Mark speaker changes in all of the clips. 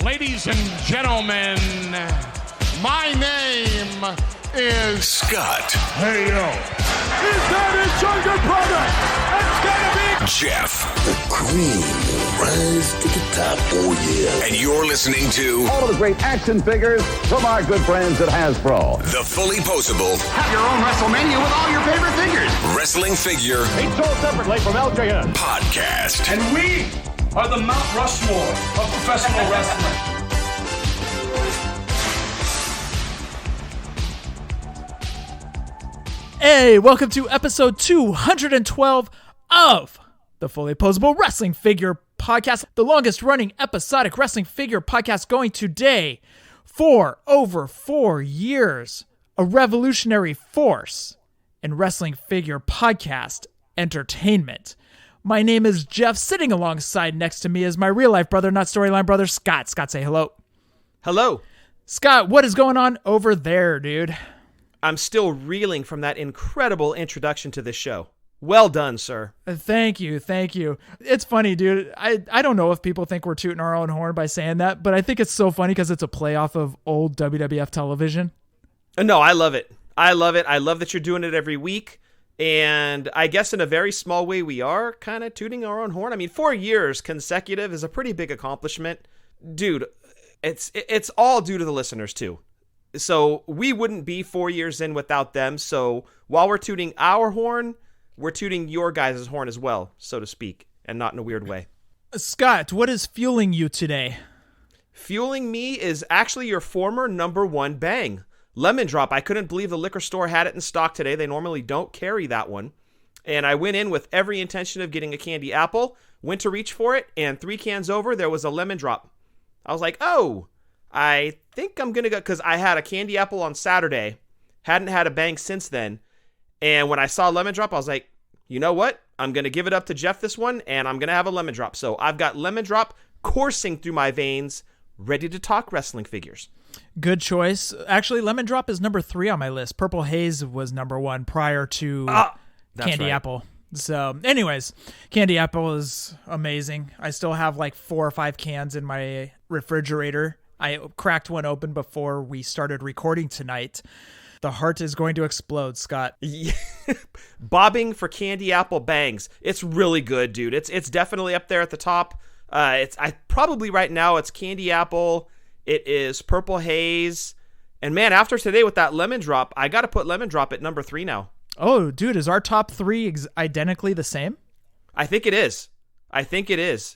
Speaker 1: Ladies and gentlemen, my name is
Speaker 2: Scott.
Speaker 3: Hey, yo. Is that his younger brother? It's gonna be
Speaker 2: Jeff.
Speaker 4: The cream will rise to the top, oh yeah.
Speaker 2: And you're listening to
Speaker 5: all of the great action figures from our good friends at Hasbro.
Speaker 2: the FullyPoseable
Speaker 6: Have your own WrestleMania with all your favorite figures.
Speaker 2: Wrestling Figure
Speaker 3: He's sold separately from LJN.
Speaker 2: Podcast.
Speaker 7: And we are the Mount Rushmore of professional wrestling.
Speaker 8: Hey, welcome to episode 212 of the FullyPoseable Wrestling Figure Podcast, the longest running episodic wrestling figure podcast going today for over 4 years, a revolutionary force in wrestling figure podcast entertainment. My name is Jeff. Sitting alongside next to me is my real life brother, not storyline brother, Scott. Scott, say hello.
Speaker 9: Hello.
Speaker 8: Scott, what is going on over there, dude?
Speaker 9: I'm still reeling from that incredible introduction to this show. Well done, sir.
Speaker 8: Thank you. It's funny, dude. I don't know if people think we're tooting our own horn by saying that, but I think it's so funny because it's a play off of old WWF television.
Speaker 9: No, I love it. I love that you're doing it every week. And I guess in a very small way, we are kind of tooting our own horn. I mean, 4 years consecutive is a pretty big accomplishment. Dude, it's all due to the listeners, too. So we wouldn't be 4 years in without them. So while we're tooting our horn, we're tooting your guys' horn as well, so to speak, and not in a weird way.
Speaker 8: Scott, what is fueling you today?
Speaker 9: Fueling me is actually your former number one bang. Lemon Drop. I couldn't believe the liquor store had it in stock today. They normally don't carry that one. And I went in with every intention of getting a candy apple, went to reach for it, and 3 cans over, there was a Lemon Drop. I was like, oh, I think I'm going to go, because I had a candy apple on Saturday, hadn't had a bang since then. And when I saw Lemon Drop, I was like, you know what? I'm going to give it up to Jeff this one, and I'm going to have a Lemon Drop. So I've got Lemon Drop coursing through my veins, ready to talk wrestling figures.
Speaker 8: Good choice. Actually, Lemon Drop is number 3 on my list. Purple Haze was number 1 prior to Candy
Speaker 9: right.
Speaker 8: Apple. So anyways, Candy Apple is amazing. I still have like 4 or 5 cans in my refrigerator. I cracked one open before we started recording tonight. The heart is going to explode, Scott.
Speaker 9: Bobbing for Candy Apple bangs. It's really good, dude. It's definitely up there at the top. I probably right now it's Candy Apple. It is Purple Haze. And man, after today with that Lemon Drop, I got to put Lemon Drop at number 3 now.
Speaker 8: Oh, dude, is our top 3 identically the same?
Speaker 9: I think it is.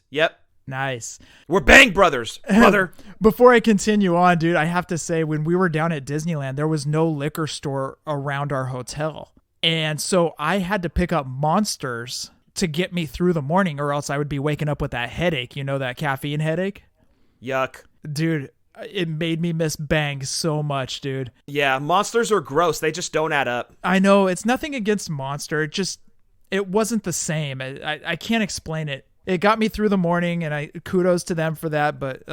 Speaker 9: Yep.
Speaker 8: Nice.
Speaker 9: We're Bang Brothers, brother.
Speaker 8: Before I continue on, dude, I have to say, when we were down at Disneyland, there was no liquor store around our hotel. And so I had to pick up Monsters to get me through the morning, or else I would be waking up with that headache. You know, that caffeine headache?
Speaker 9: Yuck.
Speaker 8: Dude, it made me miss Bang so much, dude.
Speaker 9: Yeah, Monsters are gross. They just don't add up.
Speaker 8: I know. It's nothing against Monster. It wasn't the same. I can't explain it. It got me through the morning, and kudos to them for that, but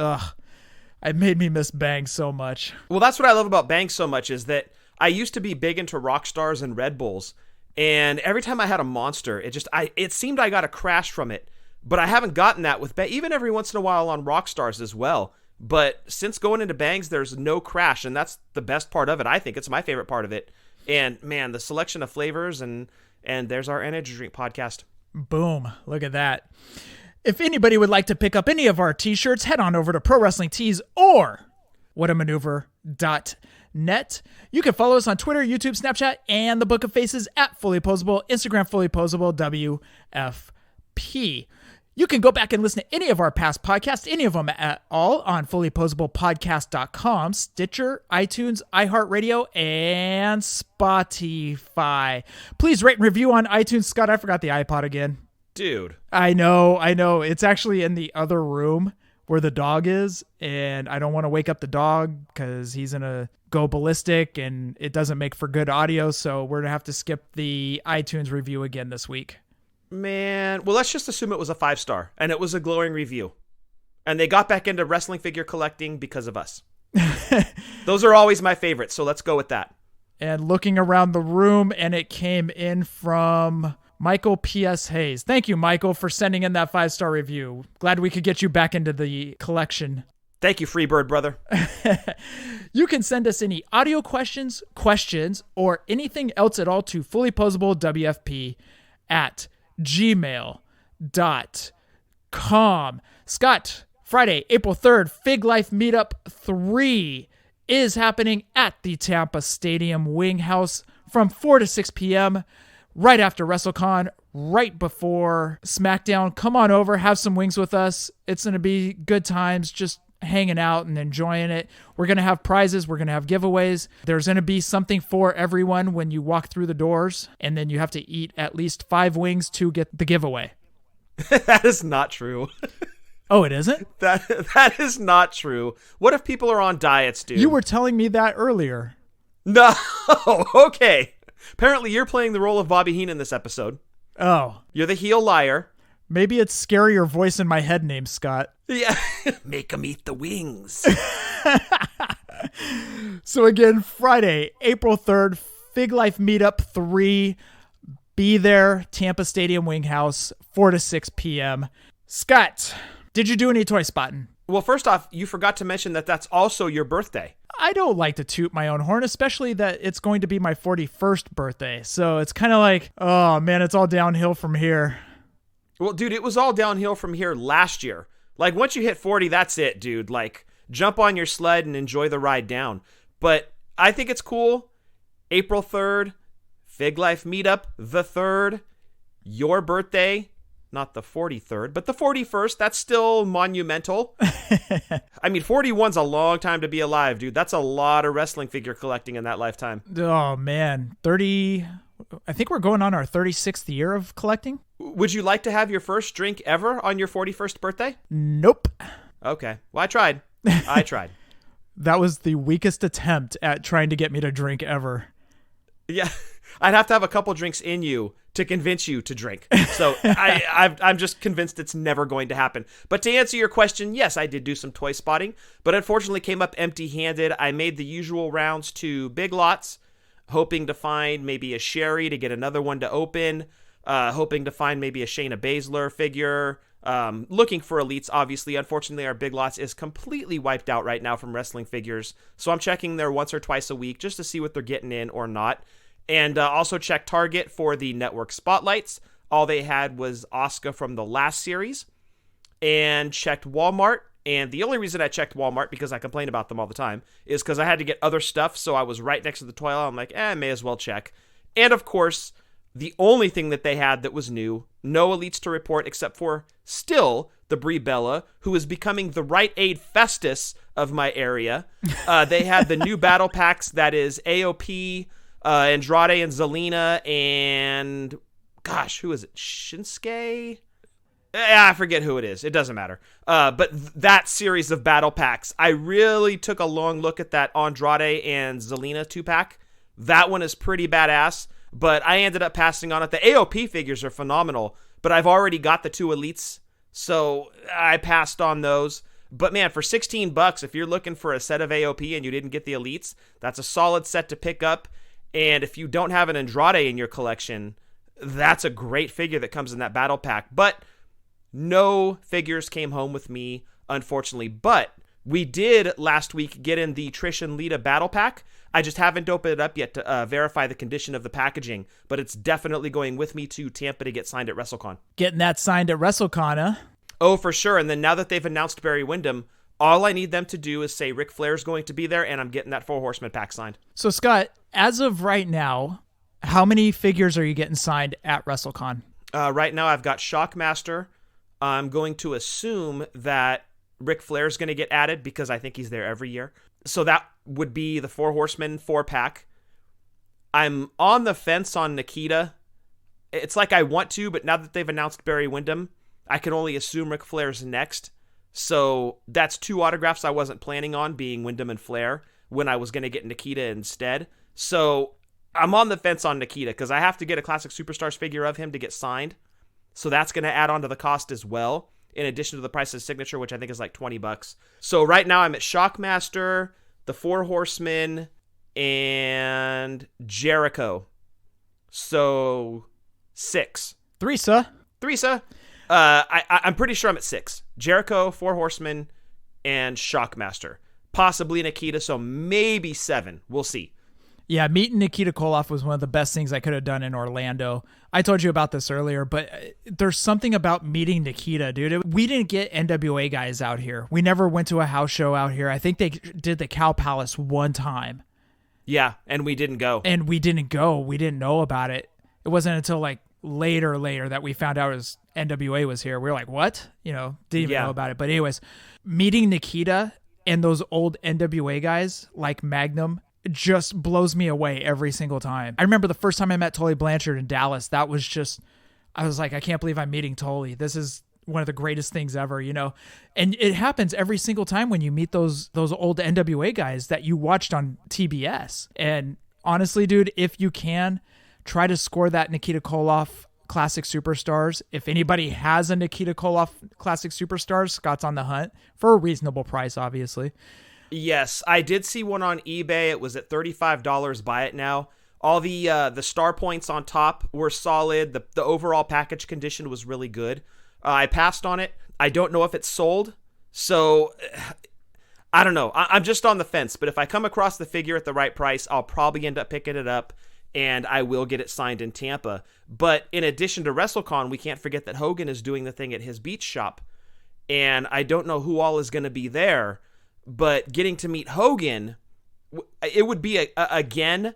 Speaker 8: it made me miss Bang so much.
Speaker 9: Well, that's what I love about Bang so much is that I used to be big into Rockstars and Red Bulls, and every time I had a Monster, it seemed I got a crash from it, but I haven't gotten that with Bang, even every once in a while on Rockstars as well. But since going into Bangs, there's no crash, and that's the best part of it. I think it's my favorite part of it. And man, the selection of flavors, and there's our energy drink podcast.
Speaker 8: Boom. Look at that. If anybody would like to pick up any of our t-shirts, head on over to Pro Wrestling Tees or whatamaneuver.net. You can follow us on Twitter, YouTube, Snapchat, and the Book of Faces at FullyPoseable, Instagram FullyPoseable, WFP. You can go back and listen to any of our past podcasts, any of them at all, on FullyPosablePodcast.com, Stitcher, iTunes, iHeartRadio, and Spotify. Please rate and review on iTunes. Scott, I forgot the iPod again.
Speaker 9: Dude.
Speaker 8: I know. It's actually in the other room where the dog is, and I don't want to wake up the dog because he's going to go ballistic, and it doesn't make for good audio, so we're going to have to skip the iTunes review again this week.
Speaker 9: Man, well, let's just assume it was a 5-star, and it was a glowing review. And they got back into wrestling figure collecting because of us. Those are always my favorites, so let's go with that.
Speaker 8: And looking around the room, and it came in from Michael P.S. Hayes. Thank you, Michael, for sending in that 5-star review. Glad we could get you back into the collection.
Speaker 9: Thank you, Freebird brother.
Speaker 8: You can send us any audio questions, or anything else at all to fullyposeablewfp@gmail.com. Scott, Friday, April 3rd, Fig Life Meetup 3 is happening at the Tampa Stadium Wing House from 4 to 6 p.m. right after WrestleCon, right before SmackDown. Come on over, have some wings with us. It's going to be good times, just hanging out and enjoying it. We're going to have prizes. We're going to have giveaways. There's going to be something for everyone when you walk through the doors, and then you have to eat at least 5 wings to get the giveaway.
Speaker 9: That is not true.
Speaker 8: Oh, it isn't?
Speaker 9: That is not true. What if people are on diets, dude?
Speaker 8: You were telling me that earlier.
Speaker 9: No. Okay. Apparently you're playing the role of Bobby Heenan this episode.
Speaker 8: Oh.
Speaker 9: You're the heel liar.
Speaker 8: Maybe it's scarier voice in my head named Scott.
Speaker 9: Yeah. Make him eat the wings.
Speaker 8: So again, Friday, April 3rd, Fig Life Meetup 3. Be there, Tampa Stadium Wing House, 4 to 6 p.m. Scott, did you do any toy spotting?
Speaker 9: Well, first off, you forgot to mention that that's also your birthday.
Speaker 8: I don't like to toot my own horn, especially that it's going to be my 41st birthday. So it's kind of like, oh man, it's all downhill from here.
Speaker 9: Well, dude, it was all downhill from here last year. Like, once you hit 40, that's it, dude. Like, jump on your sled and enjoy the ride down. But I think it's cool. April 3rd, Fig Life Meetup, the 3rd, your birthday, not the 43rd, but the 41st. That's still monumental. I mean, 41's a long time to be alive, dude. That's a lot of wrestling figure collecting in that lifetime.
Speaker 8: Oh, man. 30... I think we're going on our 36th year of collecting.
Speaker 9: Would you like to have your first drink ever on your 41st birthday?
Speaker 8: Nope.
Speaker 9: Okay. Well, I tried. I tried.
Speaker 8: That was the weakest attempt at trying to get me to drink ever.
Speaker 9: Yeah. I'd have to have a couple drinks in you to convince you to drink. So I'm just convinced it's never going to happen. But to answer your question, yes, I did do some toy spotting, but unfortunately came up empty-handed. I made the usual rounds to Big Lots, hoping to find maybe a Sherry to get another one to open, hoping to find maybe a Shayna Baszler figure, looking for elites, obviously. Unfortunately, our Big Lots is completely wiped out right now from wrestling figures, so I'm checking there once or twice a week just to see what they're getting in or not. And also check Target for the network spotlights. All they had was Asuka from the last series. And checked Walmart. And the only reason I checked Walmart, because I complain about them all the time, is because I had to get other stuff, so I was right next to the toy aisle. I'm like, I may as well check. And of course, the only thing that they had that was new, no elites to report except for still the Brie Bella, who is becoming the Rite Aid Festus of my area. They had the new battle packs, that is AOP, Andrade and Zelina, and gosh, who is it? Shinsuke? I forget who it is. It doesn't matter. But that series of battle packs, I really took a long look at that Andrade and Zelina 2-pack. That one is pretty badass, but I ended up passing on it. The AOP figures are phenomenal, but I've already got the 2 elites, so I passed on those. But man, for $16, if you're looking for a set of AOP and you didn't get the elites, that's a solid set to pick up. And if you don't have an Andrade in your collection, that's a great figure that comes in that battle pack. But no figures came home with me, unfortunately. But we did last week get in the Trish and Lita battle pack. I just haven't opened it up yet to verify the condition of the packaging, but it's definitely going with me to Tampa to get signed at WrestleCon.
Speaker 8: Getting that signed at WrestleCon, huh?
Speaker 9: Oh, for sure. And then now that they've announced Barry Windham, all I need them to do is say Ric Flair's going to be there, and I'm getting that 4 Horsemen pack signed.
Speaker 8: So, Scott, as of right now, how many figures are you getting signed at WrestleCon?
Speaker 9: Right now, I've got Shockmaster. I'm going to assume that Ric Flair's going to get added because I think he's there every year. So that would be the 4 Horsemen 4-pack. I'm on the fence on Nikita. It's like I want to, but now that they've announced Barry Windham, I can only assume Ric Flair's next. So that's 2 autographs I wasn't planning on, being Windham and Flair, when I was going to get Nikita instead. So I'm on the fence on Nikita because I have to get a Classic Superstars figure of him to get signed. So that's going to add on to the cost as well, in addition to the price of signature, which I think is like $20. So right now I'm at Shockmaster, the 4 Horsemen, and Jericho. So 6.
Speaker 8: Theresa.
Speaker 9: I'm pretty sure I'm at 6. Jericho, 4 Horsemen, and Shockmaster. Possibly Nikita, so maybe 7. We'll see.
Speaker 8: Yeah, meeting Nikita Koloff was one of the best things I could have done in Orlando. I told you about this earlier, but there's something about meeting Nikita, dude. We didn't get NWA guys out here. We never went to a house show out here. I think they did the Cow Palace one time.
Speaker 9: Yeah, and we didn't go.
Speaker 8: We didn't know about it. It wasn't until like later that we found out NWA was here. We were like, what? Didn't even know about it. But anyways, meeting Nikita and those old NWA guys like Magnum just blows me away every single time. I remember the first time I met Tully Blanchard in Dallas. That was just, I was like, I can't believe I'm meeting Tully. This is one of the greatest things ever, And it happens every single time when you meet those old NWA guys that you watched on TBS. And honestly, dude, if you can, try to score that Nikita Koloff Classic Superstars. If anybody has a Nikita Koloff Classic Superstars, Scott's on the hunt for a reasonable price, obviously.
Speaker 9: Yes, I did see one on eBay. It was at $35. Buy it now. All the star points on top were solid. The overall package condition was really good. I passed on it. I don't know if it's sold, so I don't know. I'm just on the fence, but if I come across the figure at the right price, I'll probably end up picking it up, and I will get it signed in Tampa. But in addition to WrestleCon, we can't forget that Hogan is doing the thing at his beach shop, and I don't know who all is going to be there. But getting to meet Hogan, it would be again,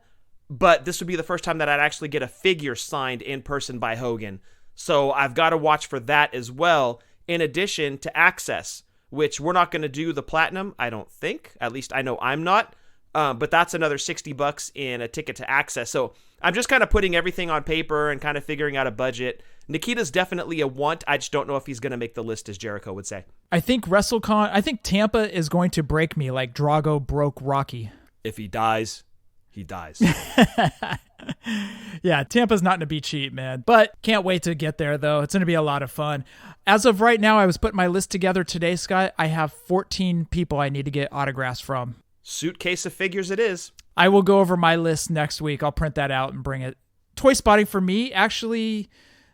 Speaker 9: but this would be the first time that I'd actually get a figure signed in person by Hogan. So I've got to watch for that as well, in addition to Access, which we're not going to do the Platinum, I don't think. At least I know I'm not. But that's another $60 in a ticket to Access. So I'm just kind of putting everything on paper and kind of figuring out a budget. Nikita's definitely a want. I just don't know if he's going to make the list, as Jericho would say.
Speaker 8: I think Tampa is going to break me like Drago broke Rocky.
Speaker 9: If he dies, he dies.
Speaker 8: Yeah, Tampa's not going to be cheap, man. But can't wait to get there, though. It's going to be a lot of fun. As of right now, I was putting my list together today, Scott. I have 14 people I need to get autographs from.
Speaker 9: Suitcase of figures it is.
Speaker 8: I will go over my list next week. I'll print that out and bring it. Toy spotting for me, actually,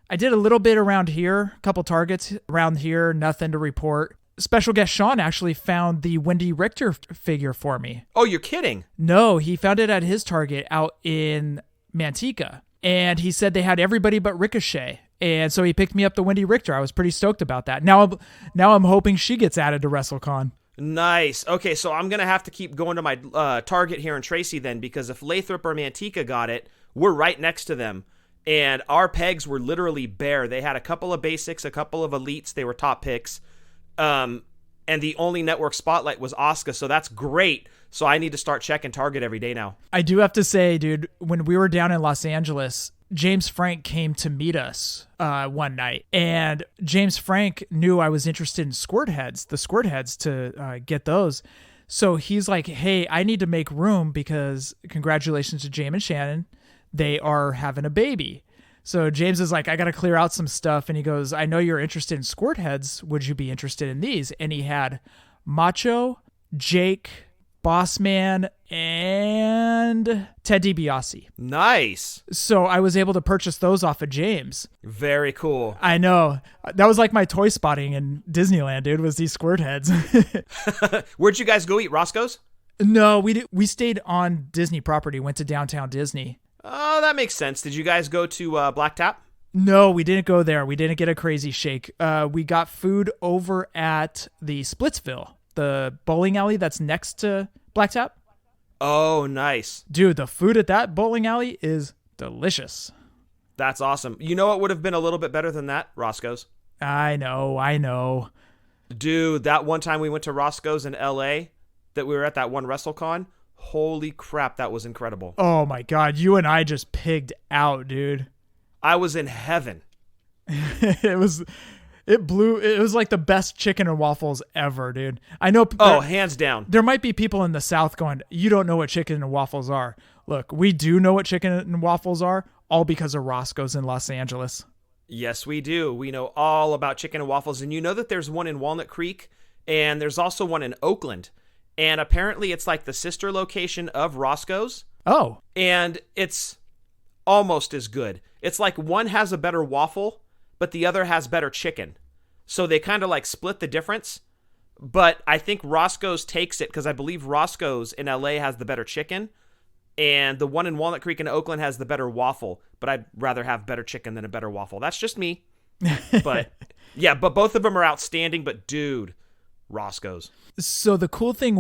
Speaker 8: I did a little bit around here, a couple targets around here, nothing to report. Special guest Sean actually found the Wendy Richter figure for me.
Speaker 9: Oh, you're kidding?
Speaker 8: No, he found it at his Target out in Manteca. And he said they had everybody but Ricochet. And so he picked me up the Wendy Richter. I was pretty stoked about that. Now I'm hoping she gets added to WrestleCon.
Speaker 9: Nice. Okay, so I'm going to have to keep going to my Target here in Tracy then, because if Lathrop or Manteca got it, we're right next to them. And our pegs were literally bare. They had a couple of basics, a couple of elites. They were top picks. And the only network spotlight was Asuka, so that's great. So I need to start checking Target every day now.
Speaker 8: I do have to say, dude, when we were down in Los Angeles, James Frank came to meet us one night, and James Frank knew I was interested in the squirt heads to get those. So he's like, hey, I need to make room because congratulations to James and Shannon. They are having a baby. So James is like, I got to clear out some stuff. And he goes, I know you're interested in squirt heads. Would you be interested in these? And he had Macho, Jake, Bossman, and Ted DiBiase.
Speaker 9: Nice.
Speaker 8: So I was able to purchase those off of James.
Speaker 9: Very cool.
Speaker 8: I know. That was like my toy spotting in Disneyland, dude, was these squirt heads.
Speaker 9: Where'd you guys go eat? Roscoe's?
Speaker 8: No, we stayed on Disney property, went to downtown Disney.
Speaker 9: Oh, that makes sense. Did you guys go to Black Tap?
Speaker 8: No, we didn't go there. We didn't get a crazy shake. We got food over at the Splitsville, the bowling alley that's next to Black Tap.
Speaker 9: Oh, nice.
Speaker 8: Dude, the food at that bowling alley is delicious.
Speaker 9: That's awesome. You know what would have been a little bit better than that? Roscoe's.
Speaker 8: I know.
Speaker 9: Dude, that one time we went to Roscoe's in LA, that we were at that one WrestleCon, holy crap, that was incredible.
Speaker 8: Oh my God, you and I just pigged out, dude.
Speaker 9: I was in heaven.
Speaker 8: It was like the best chicken and waffles ever, dude. I know.
Speaker 9: Hands down.
Speaker 8: There might be people in the South going, you don't know what chicken and waffles are. Look, we do know what chicken and waffles are, all because of Roscoe's in Los Angeles.
Speaker 9: Yes, we do. We know all about chicken and waffles. And you know that there's one in Walnut Creek, and there's also one in Oakland. And apparently it's like the sister location of Roscoe's.
Speaker 8: Oh.
Speaker 9: And it's almost as good. It's like one has a better waffle, but the other has better chicken. So they kind of like split the difference. But I think Roscoe's takes it because I believe Roscoe's in LA has the better chicken, and the one in Walnut Creek in Oakland has the better waffle. But I'd rather have better chicken than a better waffle. That's just me. But yeah, but both of them are outstanding. But dude, Roscoe's.
Speaker 8: So the cool thing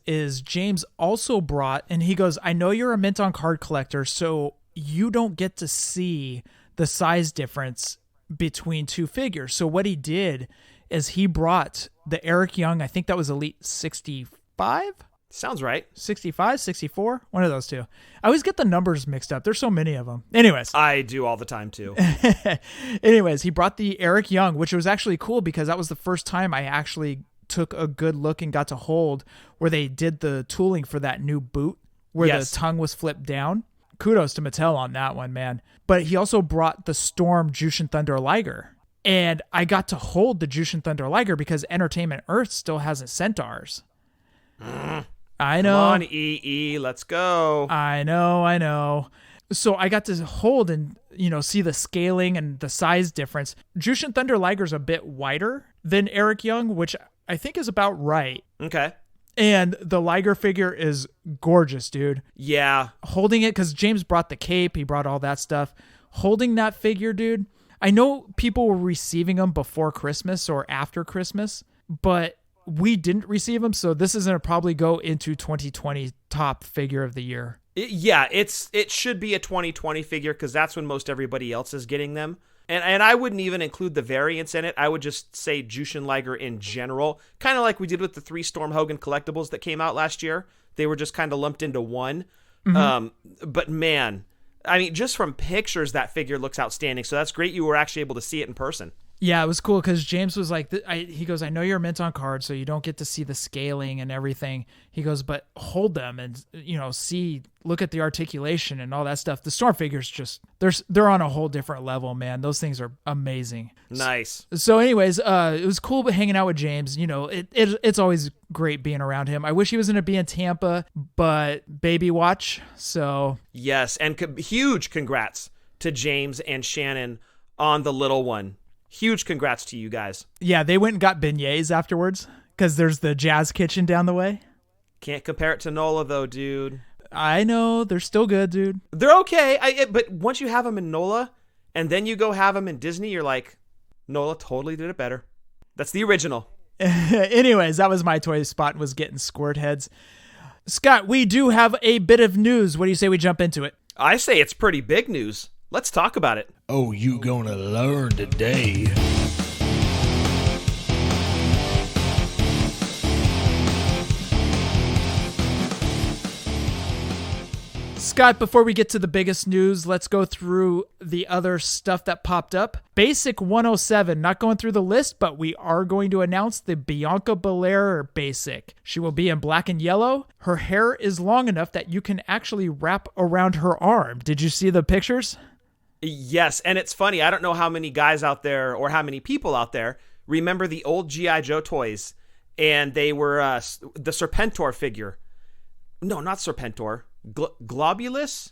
Speaker 8: is James also brought, and he goes, I know you're a mint on card collector, so you don't get to see the size difference between two figures. So what he did is he brought the Eric Young, I think that was Elite 65?
Speaker 9: Sounds right.
Speaker 8: 65, 64? One of those two. I always get the numbers mixed up. There's so many of them. Anyways.
Speaker 9: I do all the time too.
Speaker 8: Anyways, he brought the Eric Young, which was actually cool because that was the first time I actually took a good look and got to hold where they did the tooling for that new boot where the tongue was flipped down. Kudos to Mattel on that one, man. But he also brought the Storm Jushin Thunder Liger. And I got to hold the Jushin Thunder Liger because Entertainment Earth still hasn't sent ours. I know.
Speaker 9: Come on, EE, let's go.
Speaker 8: I know. So I got to hold and, see the scaling and the size difference. Jushin Thunder Liger's a bit wider than Eric Young, which I think is about right.
Speaker 9: Okay.
Speaker 8: And the Liger figure is gorgeous, dude.
Speaker 9: Yeah.
Speaker 8: Holding it, because James brought the cape, he brought all that stuff. Holding that figure, dude, I know people were receiving them before Christmas or after Christmas, but we didn't receive them, so this is going to probably go into 2020 top figure of the year.
Speaker 9: It should be a 2020 figure because that's when most everybody else is getting them. And I wouldn't even include the variants in it. I would just say Jushin Liger in general, kind of like we did with the 3 Storm Hogan collectibles that came out last year. They were just kind of lumped into one. Mm-hmm. But man, I mean, just from pictures, that figure looks outstanding. So that's great you were actually able to see it in person.
Speaker 8: Yeah, it was cool because James was like, he goes, I know you're mint on cards, so you don't get to see the scaling and everything. He goes, but hold them and, look at the articulation and all that stuff. The Storm figures just, they're on a whole different level, man. Those things are amazing.
Speaker 9: Nice.
Speaker 8: So anyways, it was cool hanging out with James. It's always great being around him. I wish he was going to be in Tampa, but baby watch. So
Speaker 9: yes, and huge congrats to James and Shannon on the little one. Huge congrats to you guys.
Speaker 8: Yeah, they went and got beignets afterwards because there's the Jazz Kitchen down the way.
Speaker 9: Can't compare it to NOLA though, dude.
Speaker 8: I know. They're still good, dude.
Speaker 9: They're okay. But once you have them in NOLA and then you go have them in Disney, you're like, NOLA totally did it better. That's the original.
Speaker 8: Anyways, that was my toy spot, was getting squirt heads. Scott, we do have a bit of news. What do you say we jump into it?
Speaker 9: I say it's pretty big news. Let's talk about it.
Speaker 4: Oh, you gonna learn today.
Speaker 8: Scott, before we get to the biggest news, let's go through the other stuff that popped up. Basic 107, not going through the list, but we are going to announce the Bianca Belair Basic. She will be in black and yellow. Her hair is long enough that you can actually wrap around her arm. Did you see the pictures?
Speaker 9: Yes, and it's funny. I don't know how many guys out there or how many people out there remember the old G.I. Joe toys, and they were the Serpentor figure. No, not Serpentor. Globulus?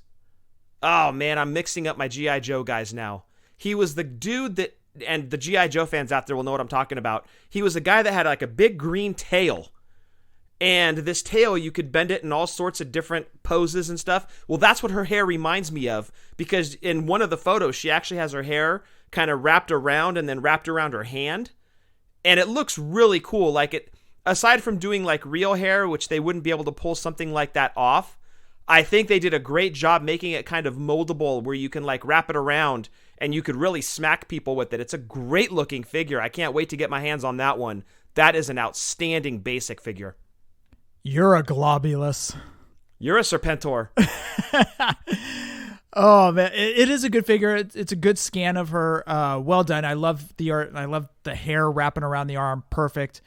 Speaker 9: Oh, man, I'm mixing up my G.I. Joe guys now. He was the dude that, and the G.I. Joe fans out there will know what I'm talking about. He was a guy that had like a big green tail. And this tail, you could bend it in all sorts of different poses and stuff. Well, that's what her hair reminds me of, because in one of the photos, she actually has her hair kind of wrapped around and then wrapped around her hand. And it looks really cool. Like it, aside from doing like real hair, which they wouldn't be able to pull something like that off, I think they did a great job making it kind of moldable where you can like wrap it around and you could really smack people with it. It's a great looking figure. I can't wait to get my hands on that one. That is an outstanding basic figure.
Speaker 8: You're a Globulus.
Speaker 9: You're a Serpentor.
Speaker 8: Oh, man. It is a good figure. It's a good scan of her. Well done. I love the art. I love the hair wrapping around the arm. Perfect.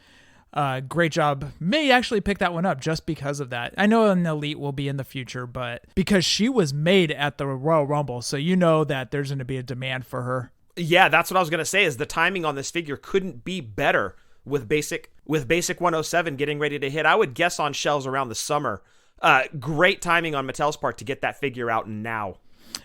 Speaker 8: Great job. May actually pick that one up just because of that. I know an Elite will be in the future, but because she was made at the Royal Rumble, so you know that there's going to be a demand for her.
Speaker 9: Yeah, that's what I was going to say, is the timing on this figure couldn't be better with basic 107 getting ready to hit. I would guess on shelves around the summer. Great timing on Mattel's part to get that figure out now.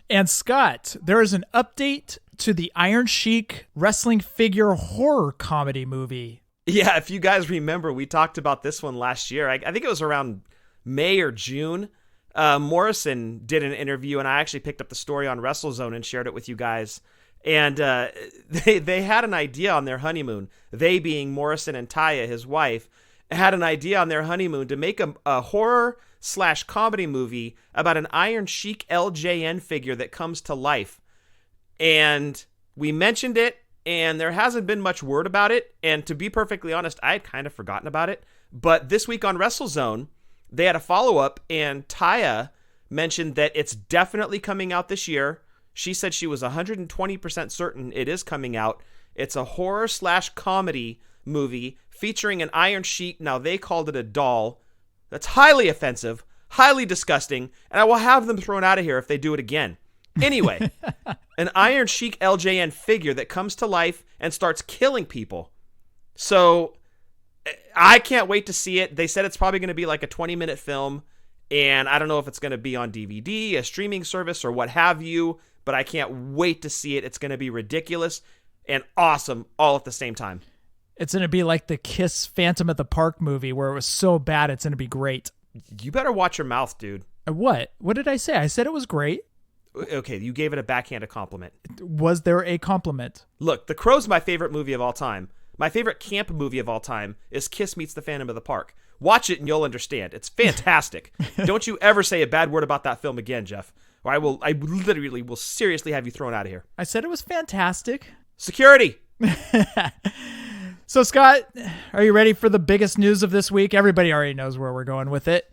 Speaker 8: And Scott, there is an update to the Iron Sheik wrestling figure horror comedy movie.
Speaker 9: Yeah, if you guys remember, we talked about this one last year. I think it was around May or June. Morrison did an interview, and I actually picked up the story on WrestleZone and shared it with you guys. And they had an idea on their honeymoon. They being Morrison and Taya, his wife, had an idea on their honeymoon to make a horror/comedy movie about an Iron Sheik LJN figure that comes to life. And we mentioned it, and there hasn't been much word about it. And to be perfectly honest, I had kind of forgotten about it. But this week on WrestleZone, they had a follow-up, and Taya mentioned that it's definitely coming out this year. She said she was 120% certain it is coming out. It's a horror/comedy movie featuring an Iron Sheik. Now, they called it a doll. That's highly offensive, highly disgusting, and I will have them thrown out of here if they do it again. Anyway, an Iron Sheik LJN figure that comes to life and starts killing people. So I can't wait to see it. They said it's probably going to be like a 20-minute film, and I don't know if it's going to be on DVD, a streaming service, or what have you, but I can't wait to see it. It's going to be ridiculous and awesome all at the same time.
Speaker 8: It's going to be like the Kiss Phantom at the Park movie where it was so bad it's going to be great.
Speaker 9: You better watch your mouth, dude.
Speaker 8: What? What did I say? I said it was great.
Speaker 9: Okay, you gave it a backhanded compliment.
Speaker 8: Was there a compliment?
Speaker 9: Look, The Crow's my favorite movie of all time. My favorite camp movie of all time is Kiss Meets the Phantom of the Park. Watch it and you'll understand. It's fantastic. Don't you ever say a bad word about that film again, Jeff, or I literally will seriously have you thrown out of here.
Speaker 8: I said it was fantastic.
Speaker 9: Security.
Speaker 8: So, Scott, are you ready for the biggest news of this week? Everybody already knows where we're going with it.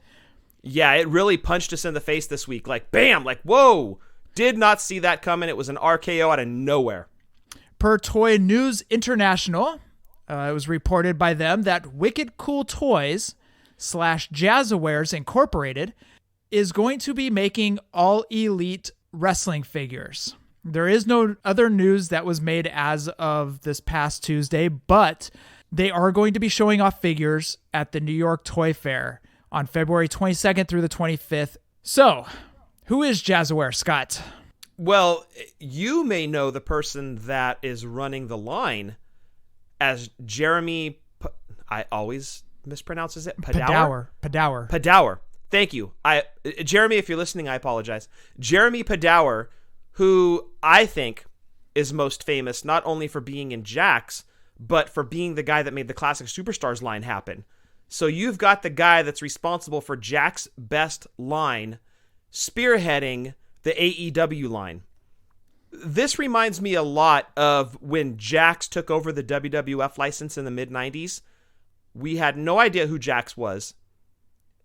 Speaker 9: Yeah, it really punched us in the face this week. Like, bam, like, whoa. Did not see that coming. It was an RKO out of nowhere.
Speaker 8: Per Toy News International, it was reported by them that Wicked Cool Toys / Jazzawares Incorporated is going to be making all Elite wrestling figures. There is no other news that was made as of this past Tuesday, but they are going to be showing off figures at the New York Toy Fair on February 22nd through the 25th. So, who is Jazzaware, Scott?
Speaker 9: Well, you may know the person that is running the line as Jeremy. I always mispronounces it. Padawer. Thank you. Jeremy, if you're listening, I apologize. Jeremy Padawer, who I think is most famous not only for being in Jax, but for being the guy that made the Classic Superstars line happen. So you've got the guy that's responsible for Jack's Best line spearheading the AEW line. This reminds me a lot of when Jax took over the WWF license in the mid-90s. We had no idea who Jax was,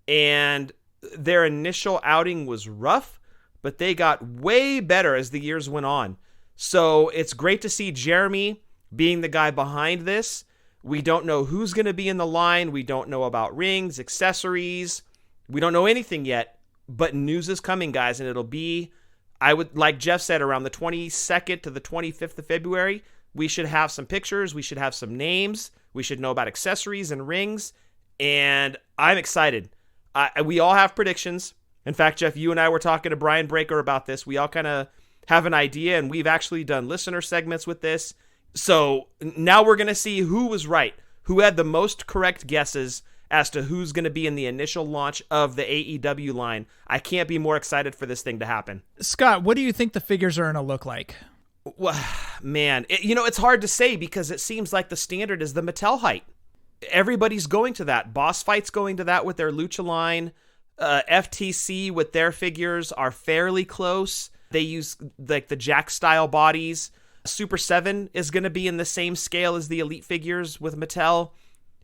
Speaker 9: and their initial outing was rough, but they got way better as the years went on. So it's great to see Jeremy being the guy behind this. We don't know who's going to be in the line. We don't know about rings, accessories. We don't know anything yet, but news is coming, guys, and it'll be, I would, like Jeff said, around the 22nd to the 25th of February. We should have some pictures. We should have some names. We should know about accessories and rings, and I'm excited. We all have predictions. In fact, Jeff, you and I were talking to Brian Breaker about this. We all kind of have an idea, and we've actually done listener segments with this. So now we're going to see who was right, who had the most correct guesses as to who's going to be in the initial launch of the AEW line. I can't be more excited for this thing to happen.
Speaker 8: Scott, what do you think the figures are going to look like?
Speaker 9: Well, man, it's hard to say because it seems like the standard is the Mattel height. Everybody's going to that. Boss Fight's going to that with their Lucha line. FTC with their figures are fairly close. They use like the Jack style bodies. Super 7 is going to be in the same scale as the Elite figures with Mattel.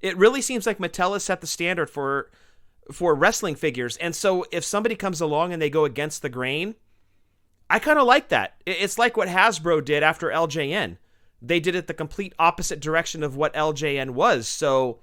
Speaker 9: It really seems like Mattel has set the standard for wrestling figures. And so if somebody comes along and they go against the grain, I kind of like that. It's like what Hasbro did after LJN. They did it the complete opposite direction of what LJN was. So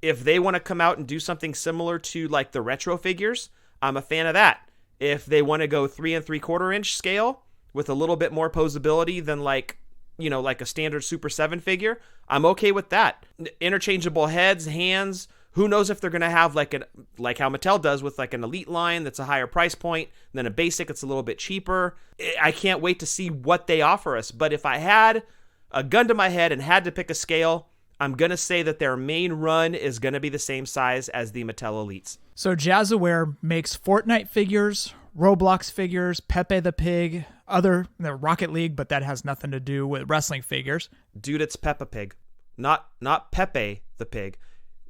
Speaker 9: if they want to come out and do something similar to like the retro figures, I'm a fan of that. If they want to go 3 3/4 inch scale with a little bit more posability than like a standard Super 7 figure, I'm okay with that. Interchangeable heads, hands. Who knows if they're going to have like how Mattel does with like an Elite line that's a higher price point than a basic that's a little bit cheaper. I can't wait to see what they offer us. But if I had a gun to my head and had to pick a scale, I'm going to say that their main run is going to be the same size as the Mattel Elites.
Speaker 8: So Jazzaware makes Fortnite figures, Roblox figures, Pepe the Pig, the Rocket League, but that has nothing to do with wrestling figures.
Speaker 9: Dude, it's Peppa Pig. Not Pepe the Pig.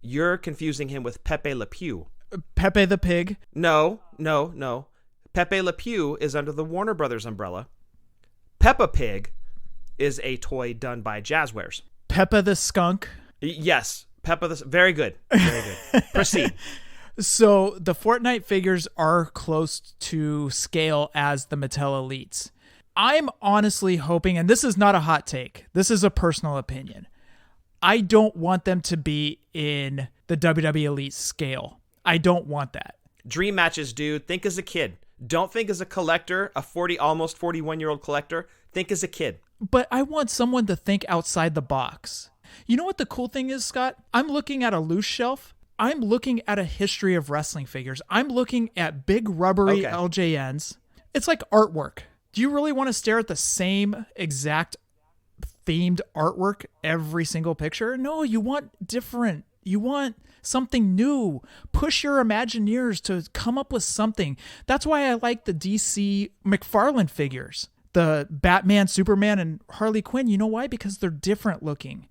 Speaker 9: You're confusing him with Pepe Le Pew.
Speaker 8: Pepe the Pig?
Speaker 9: No. Pepe Le Pew is under the Warner Brothers umbrella. Peppa Pig is a toy done by Jazzwares.
Speaker 8: Peppa the Skunk?
Speaker 9: Yes. Peppa the... Very good. Very good. Proceed.
Speaker 8: So the Fortnite figures are close to scale as the Mattel Elites. I'm honestly hoping, and this is not a hot take, this is a personal opinion, I don't want them to be in the WWE Elite scale. I don't want that.
Speaker 9: Dream matches, dude. Think as a kid. Don't think as a collector, a almost 41-year-old collector. Think as a kid.
Speaker 8: But I want someone to think outside the box. You know what the cool thing is, Scott? I'm looking at a loose shelf. I'm looking at a history of wrestling figures. I'm looking at big rubbery LJNs. It's like artwork. Do you really want to stare at the same exact themed artwork every single picture? No, you want different. You want something new. Push your Imagineers to come up with something. That's why I like the DC McFarlane figures. The Batman, Superman, and Harley Quinn. You know why? Because they're different looking.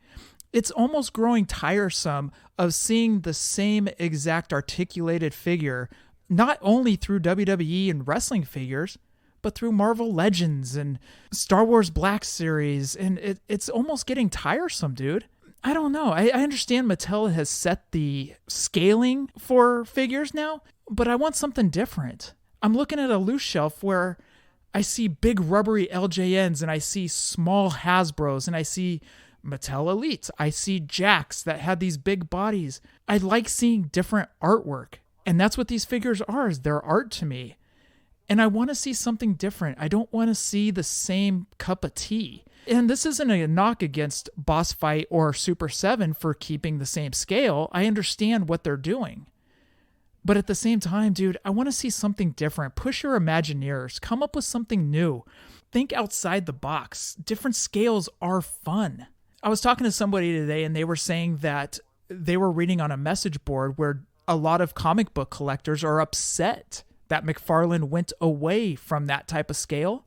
Speaker 8: It's almost growing tiresome of seeing the same exact articulated figure, not only through WWE and wrestling figures, but through Marvel Legends and Star Wars Black Series. And it's almost getting tiresome, dude. I don't know. I understand Mattel has set the scaling for figures now, but I want something different. I'm looking at a loose shelf where I see big rubbery LJNs and I see small Hasbros and I see Mattel Elites. I see Jacks that had these big bodies. I like seeing different artwork. And that's what these figures are, is they're art to me. And I want to see something different. I don't want to see the same cup of tea. And this isn't a knock against Boss Fight or Super 7 for keeping the same scale. I understand what they're doing. But at the same time, dude, I want to see something different. Push your Imagineers. Come up with something new. Think outside the box. Different scales are fun. I was talking to somebody today and they were saying that they were reading on a message board where a lot of comic book collectors are upset that McFarlane went away from that type of scale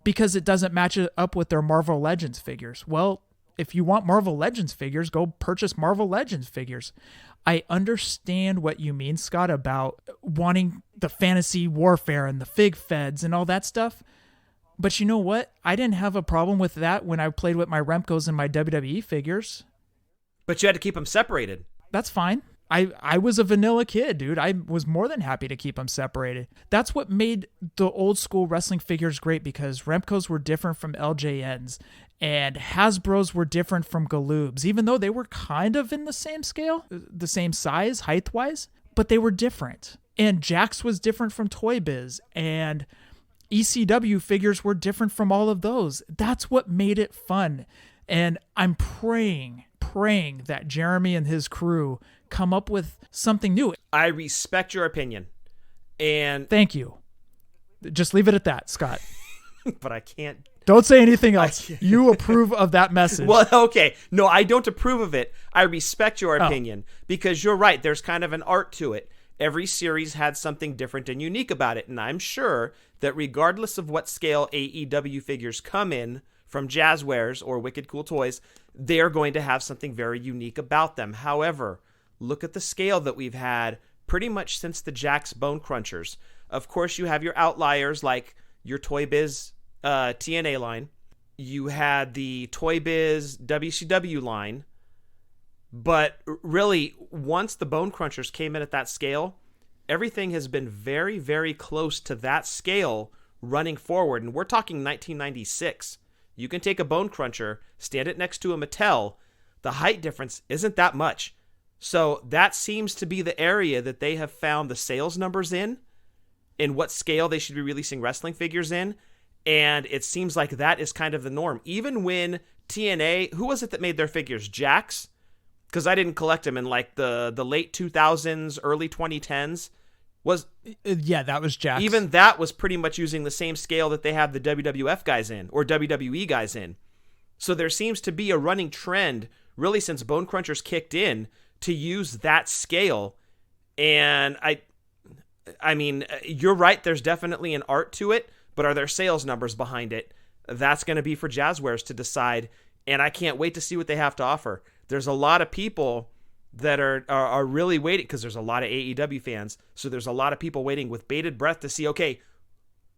Speaker 8: because it doesn't match up with their Marvel Legends figures. Well, if you want Marvel Legends figures, go purchase Marvel Legends figures. I understand what you mean, Scott, about wanting the fantasy warfare and the fig feds and all that stuff. But you know what? I didn't have a problem with that when I played with my Remcos and my WWE figures.
Speaker 9: But you had to keep them separated.
Speaker 8: That's fine. I was a vanilla kid, dude. I was more than happy to keep them separated. That's what made the old school wrestling figures great, because Remcos were different from LJNs and Hasbros were different from Galoobs, even though they were kind of in the same scale, the same size, height-wise, but they were different. And Jax was different from Toy Biz, and ECW figures were different from all of those. That's what made it fun. And I'm praying that Jeremy and his crew come up with something new.
Speaker 9: I respect your opinion. And
Speaker 8: thank you. Just leave it at that, Scott.
Speaker 9: But I can't.
Speaker 8: Don't say anything else. You approve of that message.
Speaker 9: Well, okay. No, I don't approve of it. I respect your opinion because you're right. There's kind of an art to it. Every series had something different and unique about it. And I'm sure that regardless of what scale AEW figures come in from Jazzwares or Wicked Cool Toys, they're going to have something very unique about them. However, look at the scale that we've had pretty much since the Jax Bone Crunchers. Of course, you have your outliers like your Toy Biz TNA line. You had the Toy Biz WCW line. But really, once the Bone Crunchers came in at that scale, everything has been very, very close to that scale running forward. And we're talking 1996. You can take a Bone Cruncher, stand it next to a Mattel. The height difference isn't that much. So that seems to be the area that they have found the sales numbers in what scale they should be releasing wrestling figures in. And it seems like that is kind of the norm. Even when TNA, who was it that made their figures? Jax? Because I didn't collect them in like the late 2000s, early 2010s.
Speaker 8: Yeah, that was Jax.
Speaker 9: Even that was pretty much using the same scale that they have the WWF guys in, or WWE guys in. So there seems to be a running trend really since Bone Crunchers kicked in, to use that scale. And I mean, you're right, there's definitely an art to it, but are there sales numbers behind it? That's going to be for Jazzwares to decide, and I can't wait to see what they have to offer. There's a lot of people that are really waiting, because there's a lot of AEW fans, so there's a lot of people waiting with bated breath to see, okay,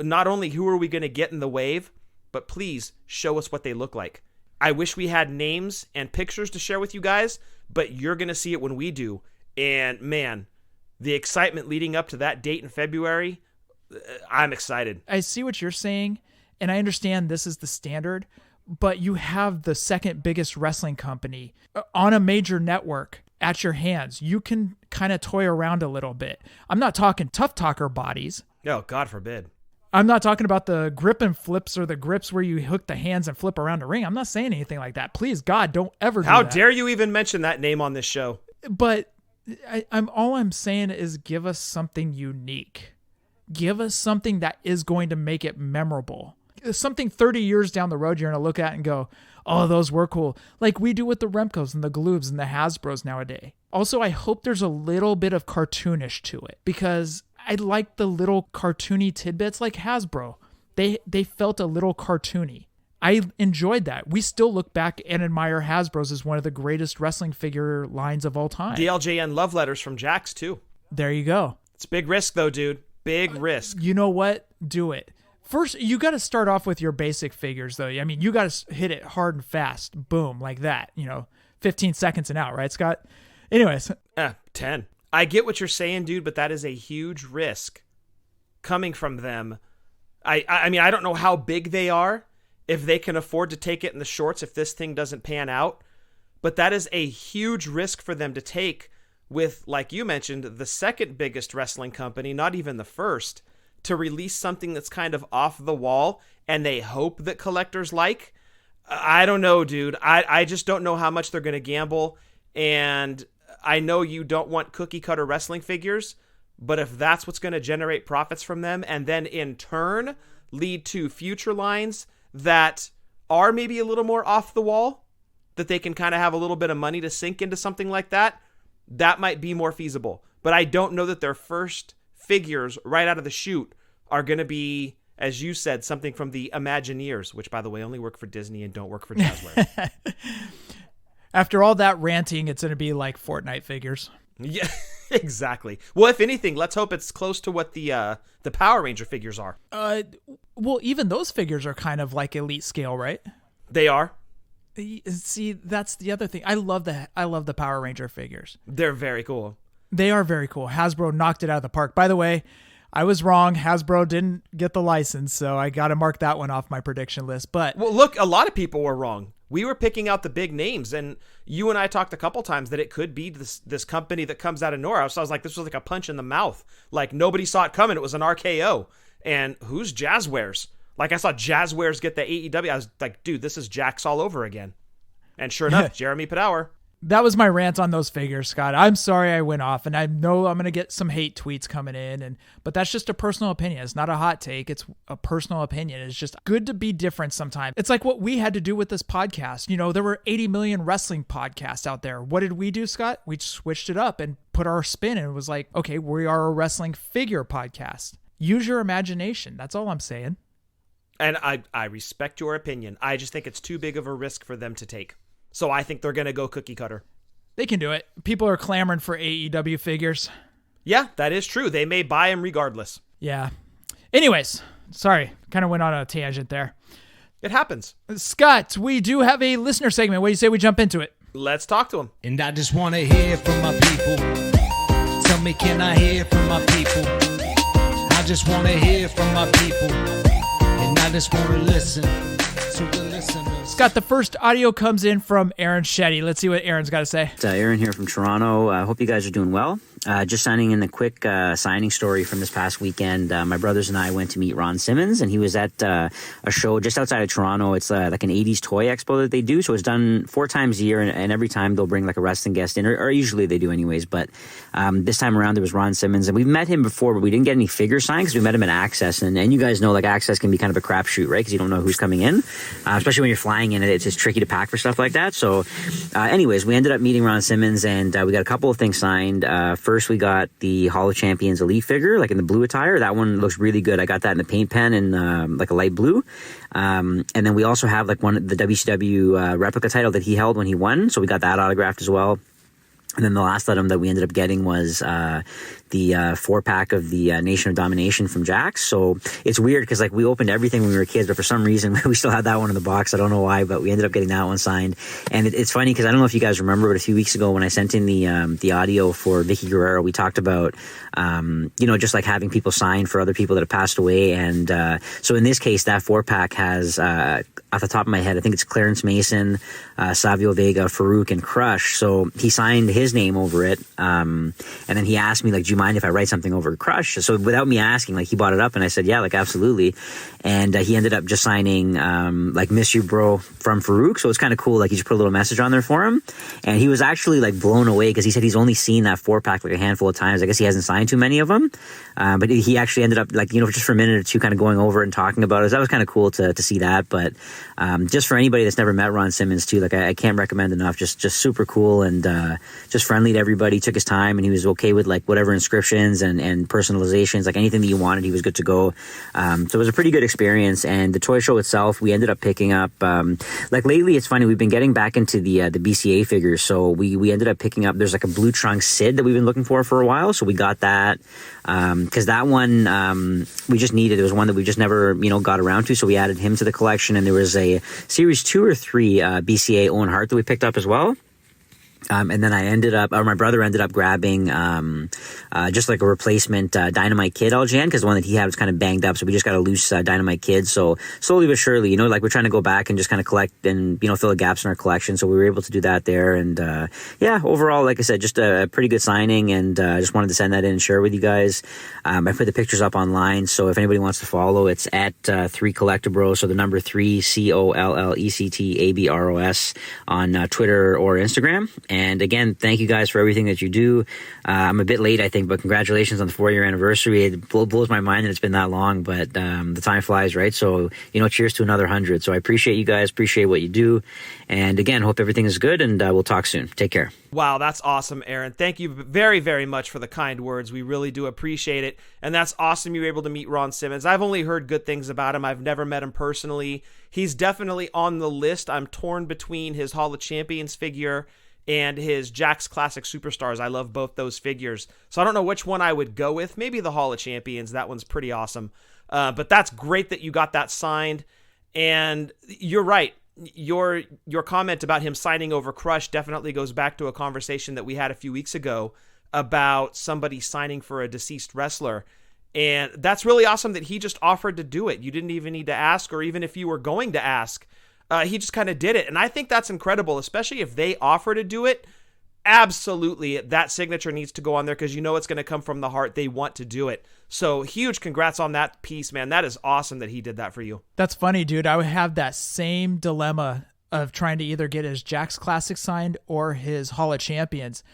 Speaker 9: not only who are we going to get in the wave, but please show us what they look like. I wish we had names and pictures to share with you guys, but you're going to see it when we do. And man, the excitement leading up to that date in February, I'm excited.
Speaker 8: I see what you're saying, and I understand this is the standard, but you have the second biggest wrestling company on a major network at your hands. You can kind of toy around a little bit. I'm not talking tough talker bodies.
Speaker 9: Oh, God forbid.
Speaker 8: I'm not talking about the grip and flips or the grips where you hook the hands and flip around the ring. I'm not saying anything like that. Please, God, don't ever do that.
Speaker 9: How dare you even mention that name on this show?
Speaker 8: But all I'm saying is give us something unique. Give us something that is going to make it memorable. Something 30 years down the road you're going to look at and go, oh, those were cool. Like we do with the Remcos and the Gloobs and the Hasbros nowadays. Also, I hope there's a little bit of cartoonish to it, because I like the little cartoony tidbits like Hasbro. They felt a little cartoony. I enjoyed that. We still look back and admire Hasbro's as one of the greatest wrestling figure lines of all time.
Speaker 9: DLJN love letters from Jax, too.
Speaker 8: There you go.
Speaker 9: It's big risk, though, dude. Big risk.
Speaker 8: You know what? Do it. First, you got to start off with your basic figures, though. I mean, you got to hit it hard and fast. Boom, like that. 15 seconds and out, right, Scott? Anyways.
Speaker 9: 10. I get what you're saying, dude, but that is a huge risk coming from them. I mean, I don't know how big they are, if they can afford to take it in the shorts if this thing doesn't pan out, but that is a huge risk for them to take with, like you mentioned, the second biggest wrestling company, not even the first, to release something that's kind of off the wall and they hope that collectors like. I don't know, dude. I just don't know how much they're going to gamble, and I know you don't want cookie cutter wrestling figures, but if that's what's going to generate profits from them and then in turn lead to future lines that are maybe a little more off the wall, that they can kind of have a little bit of money to sink into something like that, that might be more feasible. But I don't know that their first figures right out of the chute are going to be, as you said, something from the Imagineers, which, by the way, only work for Disney and don't work for Jazzware.
Speaker 8: After all that ranting, it's going to be like Fortnite figures.
Speaker 9: Yeah, exactly. Well, if anything, let's hope it's close to what the Power Ranger figures are.
Speaker 8: Well, even those figures are kind of like elite scale, right?
Speaker 9: They are.
Speaker 8: See, that's the other thing. I love the Power Ranger figures.
Speaker 9: They're very cool.
Speaker 8: They are very cool. Hasbro knocked it out of the park. By the way, I was wrong. Hasbro didn't get the license, so I got to mark that one off my prediction list. But
Speaker 9: well, look, a lot of people were wrong. We were picking out the big names, and you and I talked a couple times that it could be this company that comes out of nowhere. So I was like, this was like a punch in the mouth. Like nobody saw it coming. It was an RKO. And who's Jazzwares? Like I saw Jazzwares get the AEW. I was like, dude, this is Jax all over again. And sure enough, Jeremy Padour.
Speaker 8: That was my rant on those figures, Scott. I'm sorry I went off, and I know I'm going to get some hate tweets coming in, but that's just a personal opinion. It's not a hot take. It's a personal opinion. It's just good to be different sometimes. It's like what we had to do with this podcast. There were 80 million wrestling podcasts out there. What did we do, Scott? We switched it up and put our spin, and it was like, okay, we are a wrestling figure podcast. Use your imagination. That's all I'm saying.
Speaker 9: And I respect your opinion. I just think it's too big of a risk for them to take. So I think they're going to go cookie cutter.
Speaker 8: They can do it. People are clamoring for AEW figures.
Speaker 9: Yeah, that is true. They may buy them regardless.
Speaker 8: Yeah. Anyways, sorry. Kind of went on a tangent there.
Speaker 9: It happens.
Speaker 8: Scott, we do have a listener segment. What do you say we jump into it?
Speaker 9: Let's talk to them.
Speaker 10: And I just want to hear from my people. Tell me, can I hear from my people? I just want to hear from my people. And I just want to listen to the listeners.
Speaker 8: Scott, the first audio comes in from Aaron Shetty. Let's see what Aaron's got to say.
Speaker 11: Aaron here from Toronto. I hope you guys are doing well. Just signing in a quick signing story from this past weekend. My brothers and I went to meet Ron Simmons, and he was at a show just outside of Toronto. It's like an 80s toy expo that they do. So it's done 4 times a year, and every time they'll bring like a wrestling guest in, or usually they do anyways. But this time around, there was Ron Simmons, and we've met him before, but we didn't get any figure signed because we met him at Access. And you guys know, like, Access can be kind of a crapshoot, right? Because you don't know who's coming in, especially when you're flying in it. It's just tricky to pack for stuff like that. So anyways, we ended up meeting Ron Simmons, and we got a couple of things signed. First, we got the Hall of Champions Elite figure, like in the blue attire. That one looks really good. I got that in the paint pen in like a light blue. And then we also have like the WCW replica title that he held when he won. So we got that autographed as well. And then the last item that we ended up getting was the 4-pack of the Nation of Domination from Jax. So it's weird because like we opened everything when we were kids, but for some reason we still had that one in the box. I don't know why, but we ended up getting that one signed. And it's funny because I don't know if you guys remember, but a few weeks ago when I sent in the audio for Vicky Guerrero, we talked about just like having people sign for other people that have passed away. And so in this case, that 4-pack has off the top of my head, I think it's Clarence Mason, Savio Vega, Farouk, and Crush. So he signed his name over it. And then he asked me, like, do you mind if I write something over Crush? So without me asking, like, he brought it up, and I said, yeah, like, absolutely. And he ended up just signing, like, Miss You Bro from Farouk. So it's kind of cool. Like, he just put a little message on there for him. And he was actually, like, blown away because he said he's only seen that 4-pack, like, a handful of times. I guess he hasn't signed too many of them. But he actually ended up, like, just for a minute or two kind of going over it and talking about it. So that was kind of cool to see that. But just for anybody that's never met Ron Simmons, too, like, I can't recommend enough. Just super cool and just friendly to everybody. Took his time, and he was okay with, like, whatever inscriptions and personalizations, like anything that you wanted, he was good to go. So it was a pretty good experience. And the toy show itself, we ended up picking up, like lately, it's funny, we've been getting back into the BCA figures. So we ended up picking up, there's like a Blue Trunk Sid that we've been looking for a while. So we got that, because that one, we just needed. It was one that we just never, got around to. So we added him to the collection. And there was a series 2 or 3 BCA Owen Hart that we picked up as well. And then my brother ended up grabbing just like a replacement Dynamite Kid LJN, because the one that he had was kind of banged up, so we just got a loose Dynamite Kid. So slowly but surely, like we're trying to go back and just kind of collect and fill the gaps in our collection. So we were able to do that there, and overall, like I said, just a pretty good signing, and I just wanted to send that in and share with you guys. I put the pictures up online, so if anybody wants to follow, it's at 3 Collectabros, so the number 3 COLLECTABROS on Twitter or Instagram. And again, thank you guys for everything that you do. I'm a bit late, I think, but congratulations on the 4-year anniversary. It blows my mind that it's been that long, but the time flies, right? So, cheers to another 100. So I appreciate you guys, appreciate what you do. And again, hope everything is good, and we'll talk soon. Take care.
Speaker 9: Wow, that's awesome, Aaron. Thank you very, very much for the kind words. We really do appreciate it. And that's awesome you were able to meet Ron Simmons. I've only heard good things about him. I've never met him personally. He's definitely on the list. I'm torn between his Hall of Champions figure and his Jax Classic Superstars. I love both those figures. So I don't know which one I would go with. Maybe the Hall of Champions. That one's pretty awesome. But that's great that you got that signed. And you're right. Your comment about him signing over Crush definitely goes back to a conversation that we had a few weeks ago about somebody signing for a deceased wrestler. And that's really awesome that he just offered to do it. You didn't even need to ask, or even if you were going to ask, he just kind of did it. And I think that's incredible, especially if they offer to do it. Absolutely, that signature needs to go on there, because it's going to come from the heart. They want to do it. So huge congrats on that piece, man. That is awesome that he did that for you.
Speaker 8: That's funny, dude. I would have that same dilemma of trying to either get his Jax Classic signed or his Hall of Champions.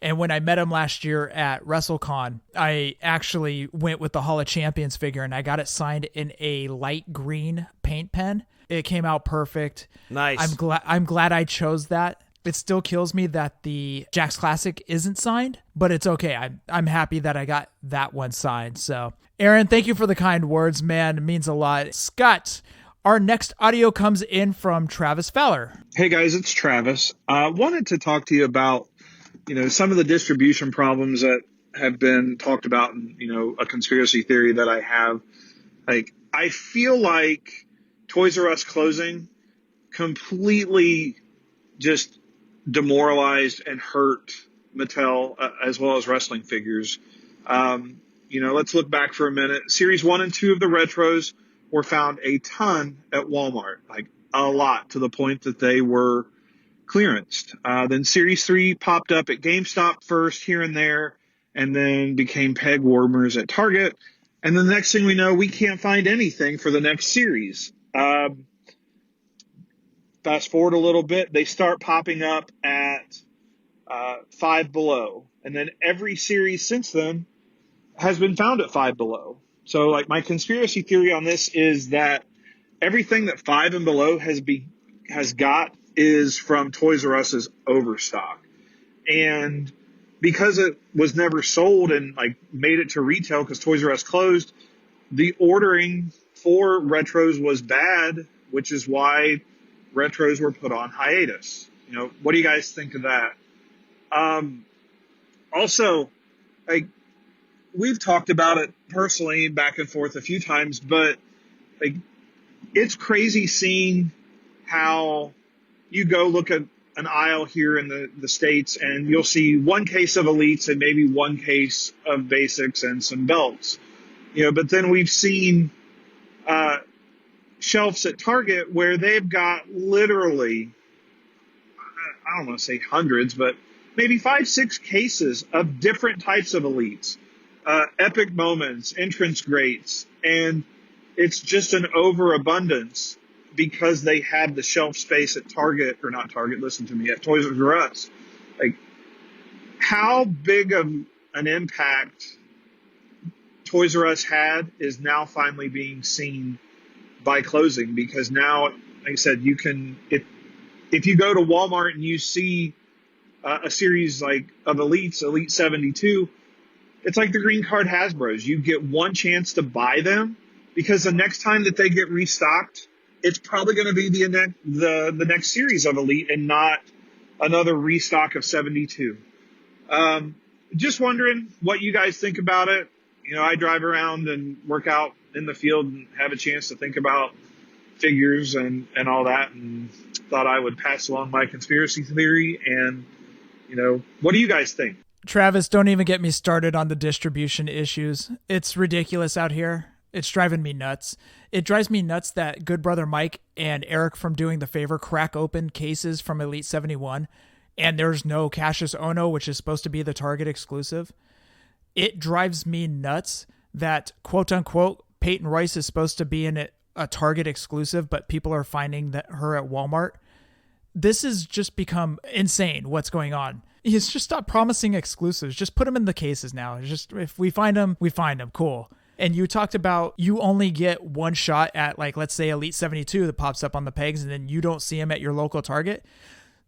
Speaker 8: And when I met him last year at WrestleCon, I actually went with the Hall of Champions figure, and I got it signed in a light green paint pen. It came out perfect.
Speaker 9: Nice.
Speaker 8: I'm glad I chose that. It still kills me that the Jax Classic isn't signed, but it's okay. I'm happy that I got that one signed. So, Aaron, thank you for the kind words, man. It means a lot. Scott, our next audio comes in from Travis Fowler.
Speaker 12: Hey guys, it's Travis. I wanted to talk to you about, some of the distribution problems that have been talked about in, a conspiracy theory that I have. Like, I feel like Toys R Us closing completely just demoralized and hurt Mattel, as well as wrestling figures. Let's look back for a minute. Series 1 and 2 of the retros were found a ton at Walmart, like a lot, to the point that they were clearanced. Then Series 3 popped up at GameStop first, here and there, and then became peg warmers at Target. And the next thing we know, we can't find anything for the next series. Fast forward a little bit, they start popping up at Five Below. And then every series since then has been found at Five Below. So like my conspiracy theory on this is that everything that Five and Below has got is from Toys R Us's overstock. And because it was never sold and like made it to retail because Toys R Us closed, the ordering for retros was bad, which is why retros were put on hiatus. You know, what do you guys think of that? Also, like, we've talked about it personally back and forth a few times, but like, it's crazy seeing how you go look at an aisle here in the States and you'll see one case of elites and maybe one case of basics and some belts, you know, but then we've seen, shelves at Target where they've got literally, I don't want to say hundreds, but maybe 5-6 cases of different types of elites, epic moments, entrance greats, and it's just an overabundance because they had the shelf space at Target, or not Target, listen to me, at Toys R Us. Like, how big of an impact Toys R Us had is now finally being seen by closing, because now, like I said, you can, if you go to Walmart and you see a series like of Elites, Elite 72, it's like the green card Hasbros. You get one chance to buy them because the next time that they get restocked, it's probably going to be the next series of Elite and not another restock of 72. Just wondering what you guys think about it. You know, I drive around and work out in the field and have a chance to think about figures and all that, and thought I would pass along my conspiracy theory. And, you know, what do you guys think?
Speaker 8: Travis, don't even get me started on the distribution issues. It's ridiculous out here. It's driving me nuts. It drives me nuts that good brother Mike and Eric from Doing the Favor crack open cases from Elite 71, and there's no Cassius Ono, which is supposed to be the Target exclusive. It drives me nuts that, quote unquote, Peyton Royce is supposed to be in a Target exclusive, but people are finding her at Walmart. This has just become insane what's going on. He's just stop promising exclusives. Just put them in the cases now. Just, if we find them, we find them. Cool. And you talked about you only get one shot at, like, let's say Elite 72 that pops up on the pegs, and then you don't see them at your local Target.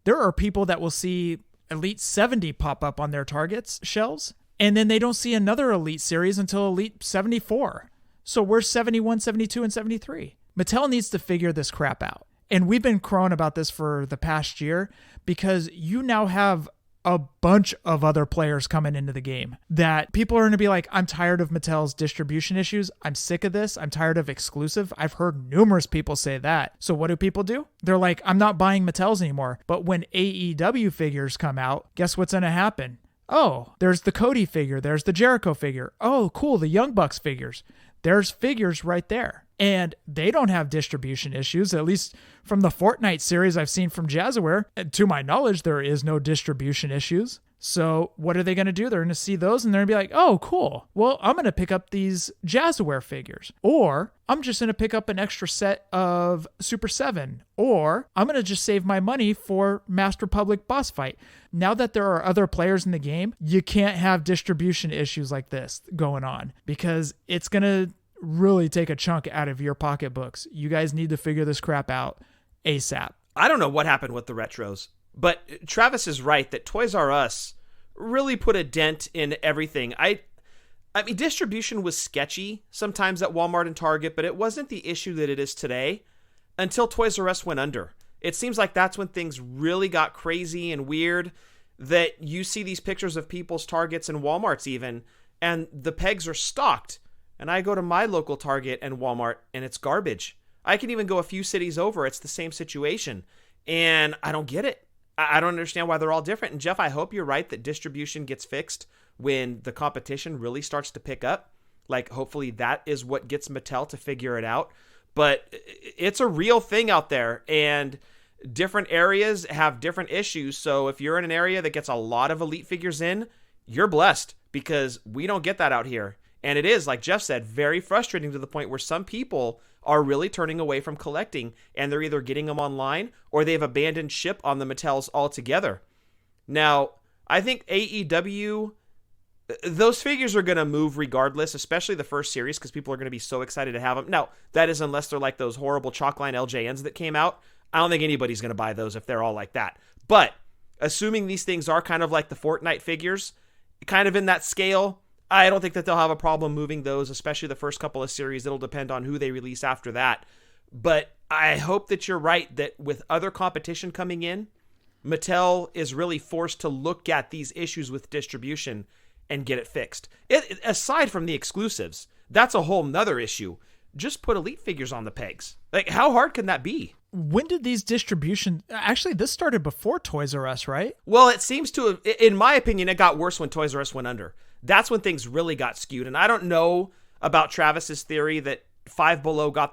Speaker 8: There are people that will see Elite 70 pop up on their Target's shelves, and then they don't see another Elite series until Elite 74. So where's 71, 72, and 73? Mattel needs to figure this crap out. And we've been crowing about this for the past year because you now have a bunch of other players coming into the game that people are going to be like, I'm tired of Mattel's distribution issues. I'm sick of this. I'm tired of exclusive. I've heard numerous people say that. So what do people do? They're like, I'm not buying Mattel's anymore. But when AEW figures come out, guess what's going to happen? Oh, there's the Cody figure. There's the Jericho figure. Oh, cool. The Young Bucks figures. There's figures right there. And they don't have distribution issues, at least from the Fortnite series I've seen from Jazzware. To my knowledge, there is no distribution issues. So what are they going to do? They're going to see those and they're going to be like, oh, cool. Well, I'm going to pick up these Jazzware figures. Or I'm just going to pick up an extra set of Super 7. Or I'm going to just save my money for Master Republic boss fight. Now that there are other players in the game, you can't have distribution issues like this going on because it's going to really take a chunk out of your pocketbooks. You guys need to figure this crap out ASAP.
Speaker 9: I don't know what happened with the retros, but Travis is right that Toys R Us really put a dent in everything. I mean, distribution was sketchy sometimes at Walmart and Target, but it wasn't the issue that it is today until Toys R Us went under. It seems like that's when things really got crazy and weird, that you see these pictures of people's Targets and Walmarts even, and the pegs are stocked. And I go to my local Target and Walmart, and it's garbage. I can even go a few cities over. It's the same situation. And I don't get it. I don't understand why they're all different. And Jeff, I hope you're right that distribution gets fixed when the competition really starts to pick up. Like, hopefully that is what gets Mattel to figure it out. But it's a real thing out there. And different areas have different issues. So if you're in an area that gets a lot of Elite figures in, you're blessed, because we don't get that out here. And it is, like Jeff said, very frustrating to the point where some people are really turning away from collecting, and they're either getting them online or they've abandoned ship on the Mattels altogether. Now, I think AEW, those figures are going to move regardless, especially the first series, because people are going to be so excited to have them. Now, that is unless they're like those horrible chalkline LJNs that came out. I don't think anybody's going to buy those if they're all like that. But assuming these things are kind of like the Fortnite figures, kind of in that scale, I don't think that they'll have a problem moving those, especially the first couple of series. It'll depend on who they release after that. But I hope that you're right, that with other competition coming in, Mattel is really forced to look at these issues with distribution and get it fixed. Aside from the exclusives, that's a whole nother issue. Just put Elite figures on the pegs. Like, how hard can that be?
Speaker 8: When did these distribution... Actually, this started before Toys R Us, right?
Speaker 9: Well, it seems to have... In my opinion, it got worse when Toys R Us went under. That's when things really got skewed. And I don't know about Travis's theory that Five Below got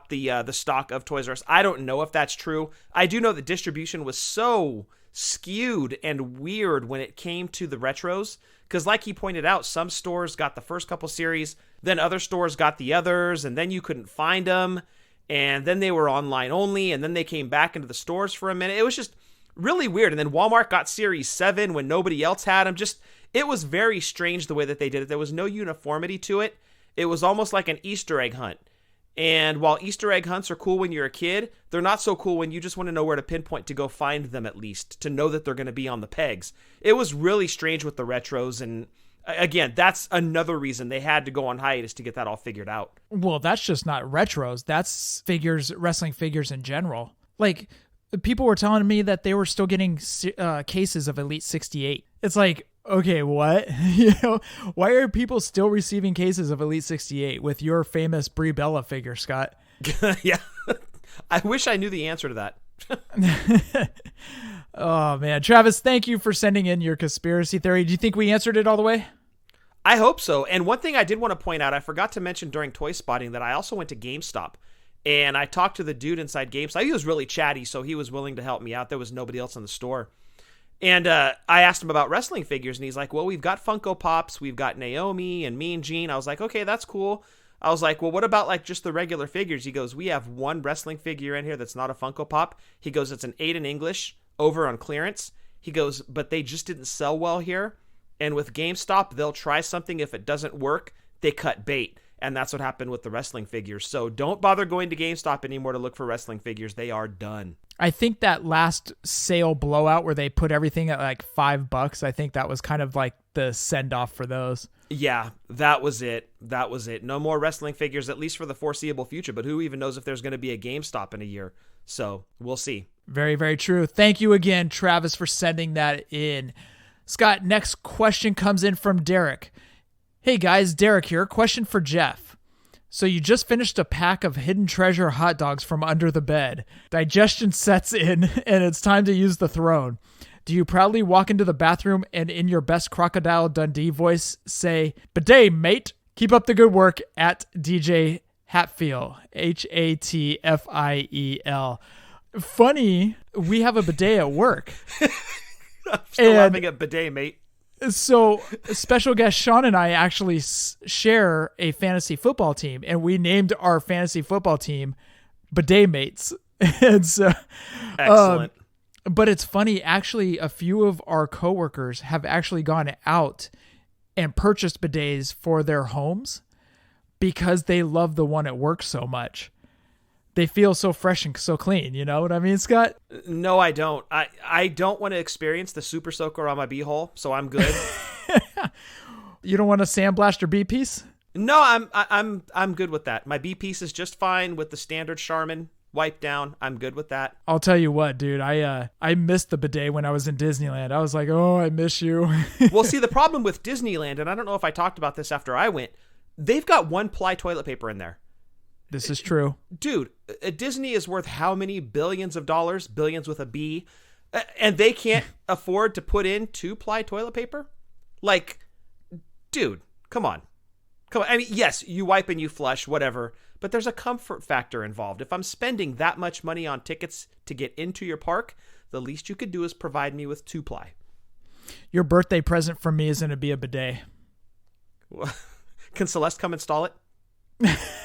Speaker 9: the stock of Toys R Us. I don't know if that's true. I do know that distribution was so skewed and weird when it came to the retros, because like he pointed out, some stores got the first couple series, then other stores got the others, and then you couldn't find them, and then they were online only, and then they came back into the stores for a minute. It was just really weird. And then Walmart got Series 7 when nobody else had them. It was very strange the way that they did it. There was no uniformity to it. It was almost like an Easter egg hunt. And while Easter egg hunts are cool when you're a kid, they're not so cool when you just want to know where to pinpoint to go find them, at least, to know that they're going to be on the pegs. It was really strange with the retros, and again, that's another reason they had to go on hiatus to get that all figured out.
Speaker 8: Well, that's just not retros. That's figures, wrestling figures in general. Like, people were telling me that they were still getting cases of Elite 68. It's like, okay, what? Why are people still receiving cases of Elite 68 with your famous Brie Bella figure, Scott?
Speaker 9: Yeah. I wish I knew the answer to that.
Speaker 8: Oh, man. Travis, thank you for sending in your conspiracy theory. Do you think we answered it all the way?
Speaker 9: I hope so. And one thing I did want to point out, I forgot to mention during Toy Spotting that I also went to GameStop. And I talked to the dude inside GameStop. He was really chatty, so he was willing to help me out. There was nobody else in the store. And I asked him about wrestling figures, and he's like, well, we've got Funko Pops, we've got Naomi and Mean Gene. I was like, okay, that's cool. I was like, well, what about like just the regular figures? He goes, we have one wrestling figure in here that's not a Funko Pop. He goes, it's an 8 in English over on clearance. He goes, but they just didn't sell well here. And with GameStop, they'll try something. If it doesn't work, they cut bait. And that's what happened with the wrestling figures. So don't bother going to GameStop anymore to look for wrestling figures. They are done.
Speaker 8: I think that last sale blowout where they put everything at like $5, I think that was kind of like the send off for those.
Speaker 9: Yeah, that was it. That was it. No more wrestling figures, at least for the foreseeable future. But who even knows if there's going to be a GameStop in a year? So we'll see.
Speaker 8: Very, very true. Thank you again, Travis, for sending that in. Scott, next question comes in from Derek. Hey guys, Derek here. Question for Jeff. So you just finished a pack of Hidden Treasure hot dogs from under the bed. Digestion sets in, and it's time to use the throne. Do you proudly walk into the bathroom and in your best Crocodile Dundee voice say, "Bidet, mate"? Keep up the good work at DJ Hatfield. Hatfiel. Funny, we have a bidet at work.
Speaker 9: I'm still laughing at bidet, mate.
Speaker 8: So special guest Sean and I actually share a fantasy football team, and we named our fantasy football team Bidet Mates. And so,
Speaker 9: excellent.
Speaker 8: But it's funny, actually, a few of our coworkers have actually gone out and purchased bidets for their homes because they love the one at work so much. They feel so fresh and so clean. You know what I mean, Scott?
Speaker 9: No, I don't. I don't want to experience the super soaker on my beehole, so I'm good.
Speaker 8: You don't want a sandblast or B-piece?
Speaker 9: No, I'm good with that. My B-piece is just fine with the standard Charmin wipe down. I'm good with that.
Speaker 8: I'll tell you what, dude. I missed the bidet when I was in Disneyland. I was like, oh, I miss you.
Speaker 9: Well, see, the problem with Disneyland, and I don't know if I talked about this after I went, they've got one-ply toilet paper in there.
Speaker 8: This is true.
Speaker 9: Dude, Disney is worth how many billions of dollars? Billions with a B. And they can't afford to put in 2-ply toilet paper? Like, dude, come on. Come on. I mean, yes, you wipe and you flush, whatever. But there's a comfort factor involved. If I'm spending that much money on tickets to get into your park, the least you could do is provide me with 2-ply.
Speaker 8: Your birthday present from me is going to be a bidet.
Speaker 9: Can Celeste come install it?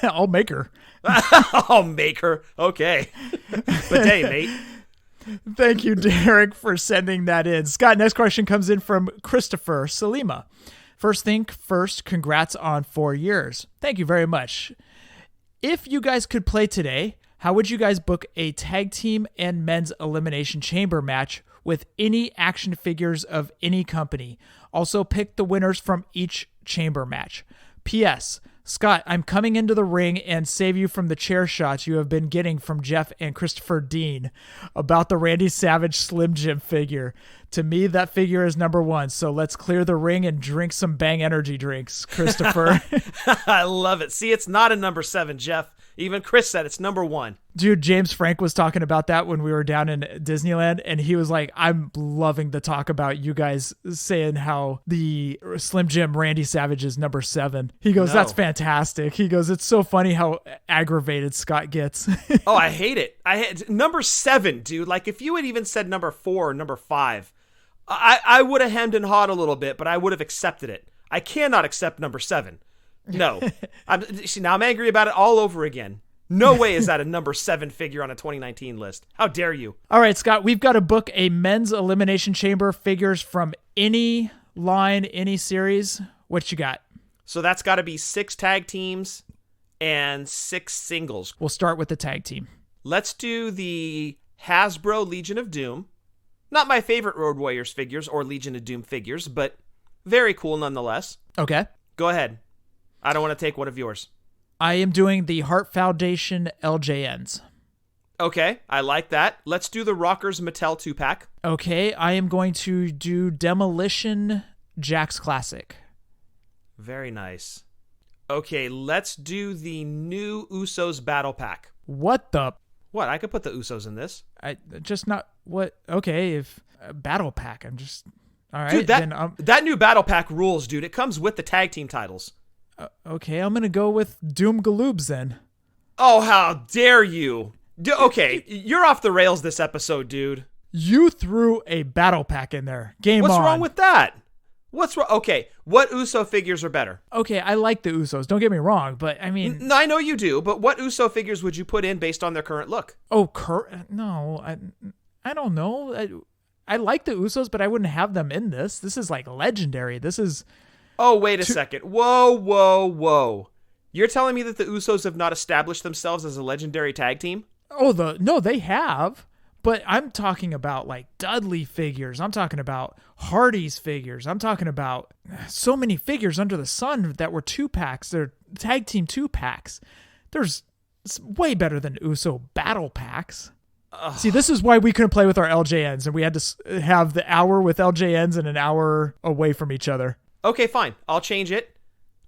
Speaker 8: I'll make her.
Speaker 9: I'll make her. Okay. Bidet, mate.
Speaker 8: Thank you, Derek, for sending that in. Scott, next question comes in from Christopher Salima. First thing first, congrats on 4 years. Thank you very much. If you guys could play today, how would you guys book a tag team and men's elimination chamber match with any action figures of any company? Also pick the winners from each chamber match. P.S. Scott, I'm coming into the ring and save you from the chair shots you have been getting from Jeff and Christopher Dean about the Randy Savage Slim Jim figure. To me, that figure is number 1, so let's clear the ring and drink some Bang energy drinks, Christopher.
Speaker 9: I love it. See, it's not a number 7, Jeff. Even Chris said it's number 1.
Speaker 8: Dude, James Frank was talking about that when we were down in Disneyland, and he was like, I'm loving the talk about you guys saying how the Slim Jim Randy Savage is number 7. He goes, That's fantastic. He goes, it's so funny how aggravated Scott gets.
Speaker 9: Oh, I hate it. Number 7, dude. Like, if you had even said number 4 or number 5, I would have hemmed and hawed a little bit, but I would have accepted it. I cannot accept number 7. No. Now I'm angry about it all over again. No way is that a number 7 figure on a 2019 list. How dare you?
Speaker 8: All right, Scott, we've got to book a men's elimination chamber figures from any line, any series. What you got?
Speaker 9: So that's got to be 6 tag teams and 6 singles.
Speaker 8: We'll start with the tag team.
Speaker 9: Let's do the Hasbro Legion of Doom. Not my favorite Road Warriors figures or Legion of Doom figures, but very cool nonetheless.
Speaker 8: Okay.
Speaker 9: Go ahead. I don't want to take one of yours.
Speaker 8: I am doing the Heart Foundation LJNs.
Speaker 9: Okay, I like that. Let's do the Rockers Mattel 2-pack.
Speaker 8: Okay, I am going to do Demolition Jack's Classic.
Speaker 9: Very nice. Okay, let's do the new Usos Battle Pack.
Speaker 8: What the?
Speaker 9: What? I could put the Usos in this.
Speaker 8: Okay, if Battle Pack, I'm just... All right.
Speaker 9: Dude, that new Battle Pack rules, dude. It comes with the tag team titles.
Speaker 8: Okay, I'm going to go with Doom Galoobs then.
Speaker 9: Oh, how dare you. Okay, you're off the rails this episode, dude.
Speaker 8: You threw a Battle Pack in there. Game on.
Speaker 9: What's wrong with that? What's wrong? Okay, what Uso figures are better?
Speaker 8: Okay, I like the Usos. Don't get me wrong, but I mean...
Speaker 9: I know you do, but what Uso figures would you put in based on their current look?
Speaker 8: Oh, no, I don't know. I like the Usos, but I wouldn't have them in this. This is like legendary. This is...
Speaker 9: Oh, wait a second. Whoa. You're telling me that the Usos have not established themselves as a legendary tag team?
Speaker 8: No, they have. But I'm talking about like Dudley figures. I'm talking about Hardy's figures. I'm talking about so many figures under the sun that were 2-packs. They're tag team 2-packs. It's way better than Uso battle packs. See, this is why we couldn't play with our LJNs, and we had to have the hour with LJNs and an hour away from each other.
Speaker 9: Okay, fine. I'll change it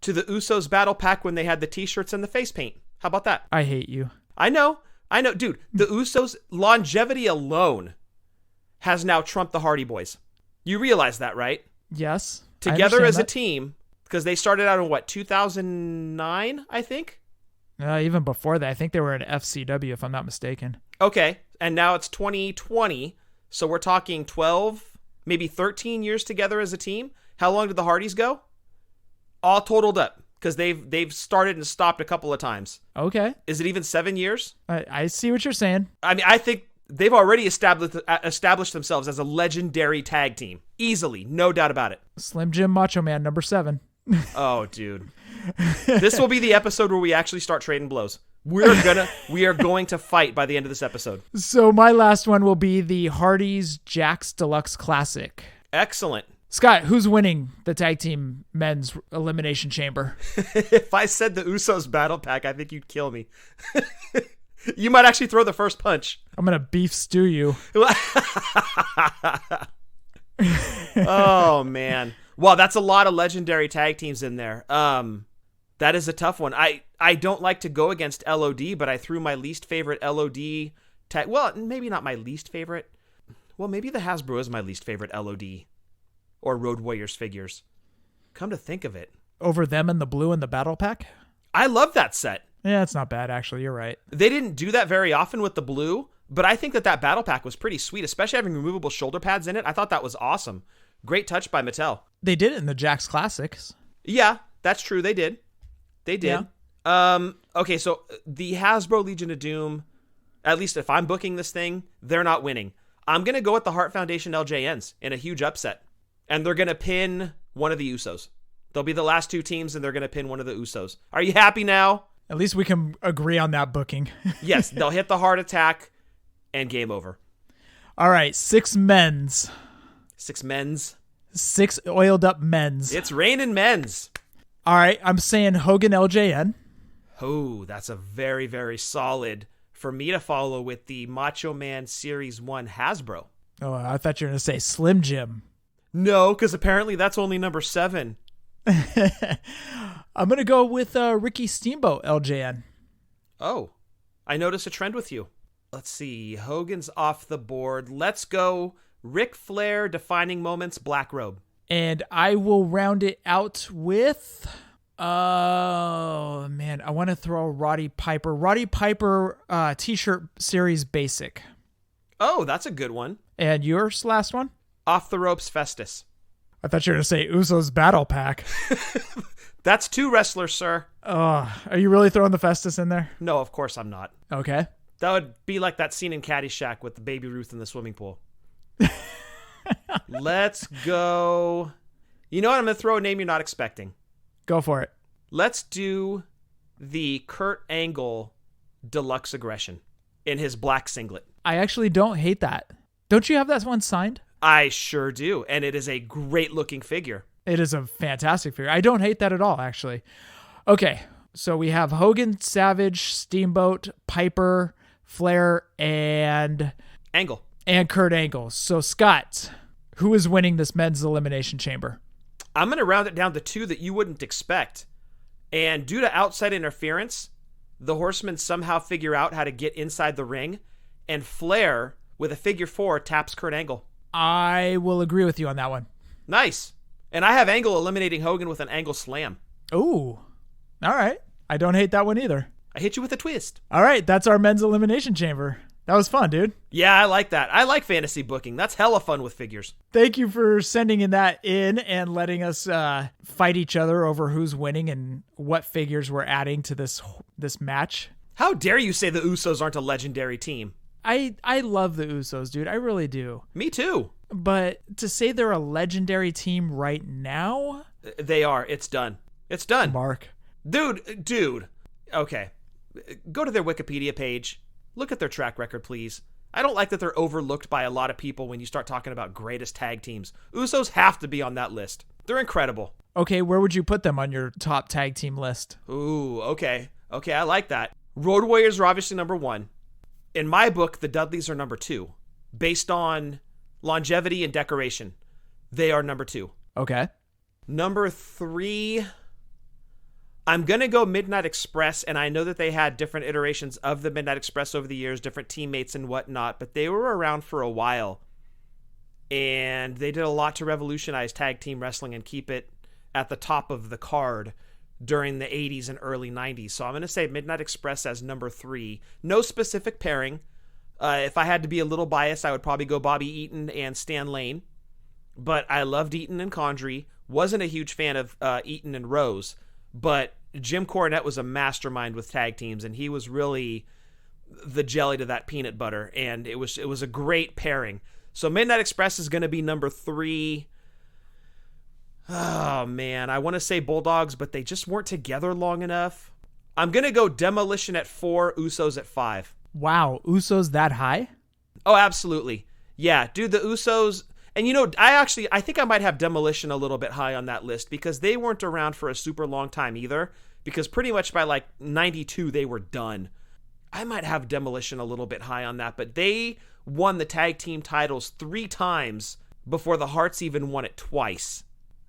Speaker 9: to the Usos battle pack when they had the t-shirts and the face paint. How about that?
Speaker 8: I hate you.
Speaker 9: I know. Dude, the Usos' longevity alone has now trumped the Hardy Boys. You realize that, right?
Speaker 8: Yes.
Speaker 9: Together as a team, because they started out in 2009, I think?
Speaker 8: Even before that. I think they were at FCW, if I'm not mistaken.
Speaker 9: Okay, and now it's 2020, so we're talking 12, maybe 13 years together as a team. How long did the Hardys go? All totaled up, because they've started and stopped a couple of times.
Speaker 8: Okay.
Speaker 9: Is it even 7 years?
Speaker 8: I see what you're saying.
Speaker 9: I mean, I think they've already established themselves as a legendary tag team. Easily, no doubt about it.
Speaker 8: Slim Jim Macho Man, number 7.
Speaker 9: Oh, dude. This will be the episode where we actually start trading blows. We are going to fight by the end of this episode.
Speaker 8: So my last one will be the Hardy's Jack's Deluxe Classic.
Speaker 9: Excellent.
Speaker 8: Scott, who's winning the tag team men's elimination chamber?
Speaker 9: If I said the Usos battle pack, I think you'd kill me. You might actually throw the first punch.
Speaker 8: I'm going to beef stew you.
Speaker 9: Oh, man. Wow, that's a lot of legendary tag teams in there. That is a tough one. I don't like to go against LOD, but I threw my least favorite LOD tag. Well, maybe not my least favorite. Well, maybe the Hasbro is my least favorite LOD or Road Warriors figures. Come to think of it.
Speaker 8: Over them and the blue and the battle pack?
Speaker 9: I love that set.
Speaker 8: Yeah, it's not bad, actually. You're right.
Speaker 9: They didn't do that very often with the blue, but I think that battle pack was pretty sweet, especially having removable shoulder pads in it. I thought that was awesome. Great touch by Mattel.
Speaker 8: They did it in the Jack's Classics.
Speaker 9: Yeah, that's true. They did.
Speaker 8: Yeah.
Speaker 9: Okay, so the Hasbro Legion of Doom, at least if I'm booking this thing, they're not winning. I'm going to go with the Hart Foundation LJNs in a huge upset. And they're going to pin one of the Usos. They'll be the last two teams, and they're going to pin one of the Usos. Are you happy now?
Speaker 8: At least we can agree on that booking.
Speaker 9: Yes, they'll hit the heart attack, and game over.
Speaker 8: All right, 6 men's.
Speaker 9: 6 men's.
Speaker 8: 6 oiled up men's.
Speaker 9: It's raining men's.
Speaker 8: All right, I'm saying Hogan LJN.
Speaker 9: Oh, that's a very, very solid for me to follow with the Macho Man Series 1 Hasbro.
Speaker 8: Oh, I thought you were going to say Slim Jim.
Speaker 9: No, because apparently that's only number 7.
Speaker 8: I'm going to go with Ricky Steamboat LJN.
Speaker 9: Oh, I noticed a trend with you. Let's see. Hogan's off the board. Let's go Ric Flair Defining Moments Black Robe.
Speaker 8: And I will round it out with... Oh, man. I want to throw Roddy Piper. Roddy Piper T-shirt series basic.
Speaker 9: Oh, that's a good one.
Speaker 8: And yours, last one?
Speaker 9: Off the Ropes Festus.
Speaker 8: I thought you were going to say Usos Battle Pack.
Speaker 9: That's 2 wrestlers, sir.
Speaker 8: Are you really throwing the Festus in there?
Speaker 9: No, of course I'm not.
Speaker 8: Okay.
Speaker 9: That would be like that scene in Caddyshack with the Baby Ruth in the swimming pool. Let's go. You know what? I'm going to throw a name you're not expecting.
Speaker 8: Go for it.
Speaker 9: Let's do the Kurt Angle Deluxe Aggression in his black singlet.
Speaker 8: I actually don't hate that. Don't you have that one signed?
Speaker 9: I sure do. And it is a great looking figure.
Speaker 8: It is a fantastic figure. I don't hate that at all, actually. Okay. So we have Hogan, Savage, Steamboat, Piper, Flair, and
Speaker 9: Angle.
Speaker 8: And Kurt Angle. So Scott, who is winning this men's elimination chamber?
Speaker 9: I'm going to round it down to 2 that you wouldn't expect. And due to outside interference, the Horsemen somehow figure out how to get inside the ring, and Flair, with a figure 4, taps Kurt Angle.
Speaker 8: I will agree with you on that one.
Speaker 9: Nice. And I have Angle eliminating Hogan with an Angle Slam.
Speaker 8: Ooh. All right. I don't hate that one either.
Speaker 9: I hit you with a twist.
Speaker 8: All right. That's our men's elimination chamber. That was fun, dude.
Speaker 9: Yeah, I like that. I like fantasy booking. That's hella fun with figures.
Speaker 8: Thank you for sending that in and letting us fight each other over who's winning and what figures we're adding to this match.
Speaker 9: How dare you say the Usos aren't a legendary team?
Speaker 8: I love the Usos, dude. I really do.
Speaker 9: Me too.
Speaker 8: But to say they're a legendary team right now?
Speaker 9: They are. It's done. It's done.
Speaker 8: Mark.
Speaker 9: Dude. Okay. Go to their Wikipedia page. Look at their track record, please. I don't like that they're overlooked by a lot of people when you start talking about greatest tag teams. Usos have to be on that list. They're incredible.
Speaker 8: Okay, where would you put them on your top tag team list?
Speaker 9: Ooh, okay. Okay, I like that. Road Warriors are obviously number 1. In my book, the Dudleys are number 2. Based on longevity and decoration, they are number 2.
Speaker 8: Okay.
Speaker 9: Number 3... I'm going to go Midnight Express, and I know that they had different iterations of the Midnight Express over the years, different teammates and whatnot, but they were around for a while, and they did a lot to revolutionize tag team wrestling and keep it at the top of the card during the 80s and early 90s. So I'm going to say Midnight Express as number 3. No specific pairing. If I had to be a little biased, I would probably go Bobby Eaton and Stan Lane, but I loved Eaton and Condrey. Wasn't a huge fan of Eaton and Rose. But Jim Cornette was a mastermind with tag teams, and he was really the jelly to that peanut butter, and it was a great pairing. So Midnight Express is going to be number 3. Oh, man. I want to say Bulldogs, but they just weren't together long enough. I'm going to go Demolition at 4, Usos at 5.
Speaker 8: Wow, Usos that high?
Speaker 9: Oh, absolutely. Yeah, dude, the Usos... And, you know, I think I might have Demolition a little bit high on that list because they weren't around for a super long time either, because pretty much by like 92, they were done. I might have Demolition a little bit high on that, but they won the tag team titles 3 times before the Hearts even won it twice.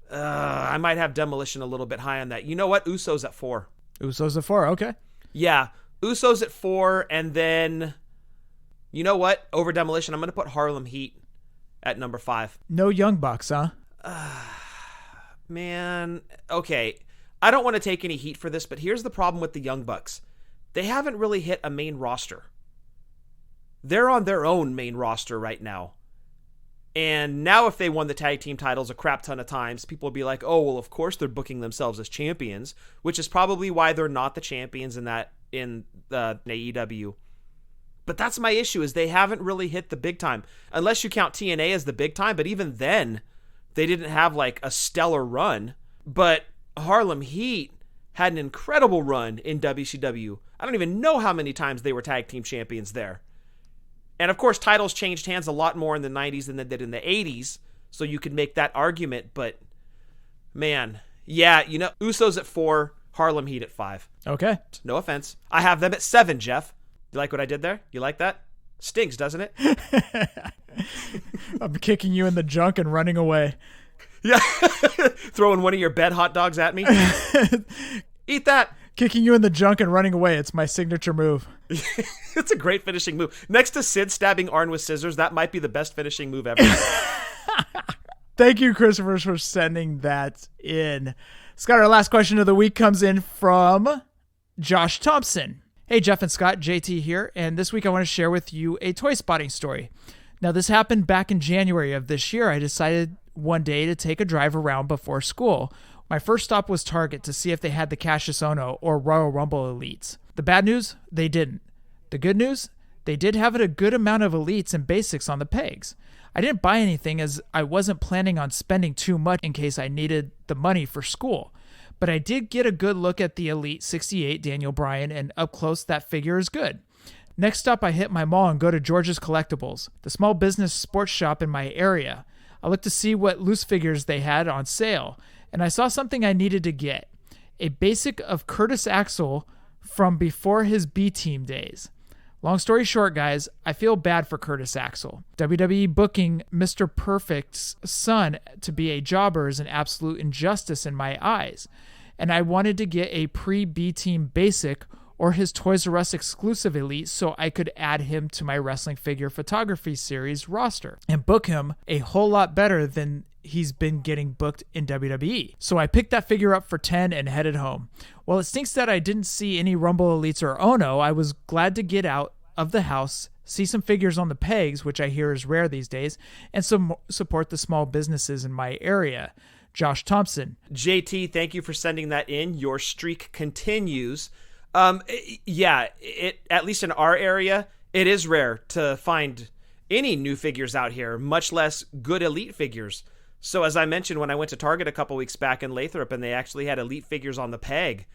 Speaker 9: I might have Demolition a little bit high on that. You know what? Usos at 4.
Speaker 8: Usos at 4, okay.
Speaker 9: Yeah, Usos at 4, and then, you know what? Over Demolition, I'm going to put Harlem Heat at number 5.
Speaker 8: No Young Bucks, huh?
Speaker 9: Man, okay. I don't want to take any heat for this, but here's the problem with the Young Bucks. They haven't really hit a main roster. They're on their own main roster right now. And now if they won the tag team titles a crap ton of times, people will be like, oh, well, of course they're booking themselves as champions, which is probably why they're not the champions in AEW. But that's my issue, is they haven't really hit the big time, unless you count TNA as the big time. But even then, they didn't have like a stellar run. But Harlem Heat had an incredible run in WCW. I don't even know how many times they were tag team champions there. And of course, titles changed hands a lot more in the 90s than they did in the 80s, so you could make that argument. But man, yeah, Usos at 4, Harlem Heat at 5.
Speaker 8: Okay.
Speaker 9: No offense. I have them at 7, Jeff. You like what I did there? You like that? Stings, doesn't it?
Speaker 8: I'm kicking you in the junk and running away.
Speaker 9: Yeah. Throwing one of your bed hot dogs at me. Eat that.
Speaker 8: Kicking you in the junk and running away. It's my signature move.
Speaker 9: It's a great finishing move. Next to Sid stabbing Arn with scissors, that might be the best finishing move ever.
Speaker 8: Thank you, Christopher, for sending that in. Scott, our last question of the week comes in from Josh Thompson. Hey, Jeff and Scott, JT here, and this week I want to share with you a toy spotting story. Now, this happened back in January of this year. I decided one day to take a drive around before school. My first stop was Target to see if they had the Cassius Ohno or Royal Rumble Elites. The bad news? They didn't. The good news? They did have a good amount of Elites and basics on the pegs. I didn't buy anything as I wasn't planning on spending too much in case I needed the money for school. But I did get a good look at the Elite 68 Daniel Bryan, and up close that figure is good. Next up, I hit my mall and go to George's Collectibles, the small business sports shop in my area. I looked to see what loose figures they had on sale, and I saw something I needed to get. A basic of Curtis Axel from before his B-Team days. Long story short, guys, I feel bad for Curtis Axel. WWE booking Mr. Perfect's son to be a jobber is an absolute injustice in my eyes, and I wanted to get a pre-B-Team basic or his Toys R Us exclusive Elite so I could add him to my wrestling figure photography series roster and book him a whole lot better than he's been getting booked in WWE. So I picked that figure up for 10 and headed home. While it stinks that I didn't see any Rumble Elites or Ono, I was glad to get out of the house, see some figures on the pegs, which I hear is rare these days, and support the small businesses in my area. Josh Thompson.
Speaker 9: JT, thank you for sending that in. Your streak continues. Yeah, at least in our area, it is rare to find any new figures out here, much less good Elite figures. So as I mentioned, when I went to Target a couple weeks back in Lathrop and they actually had Elite figures on the peg,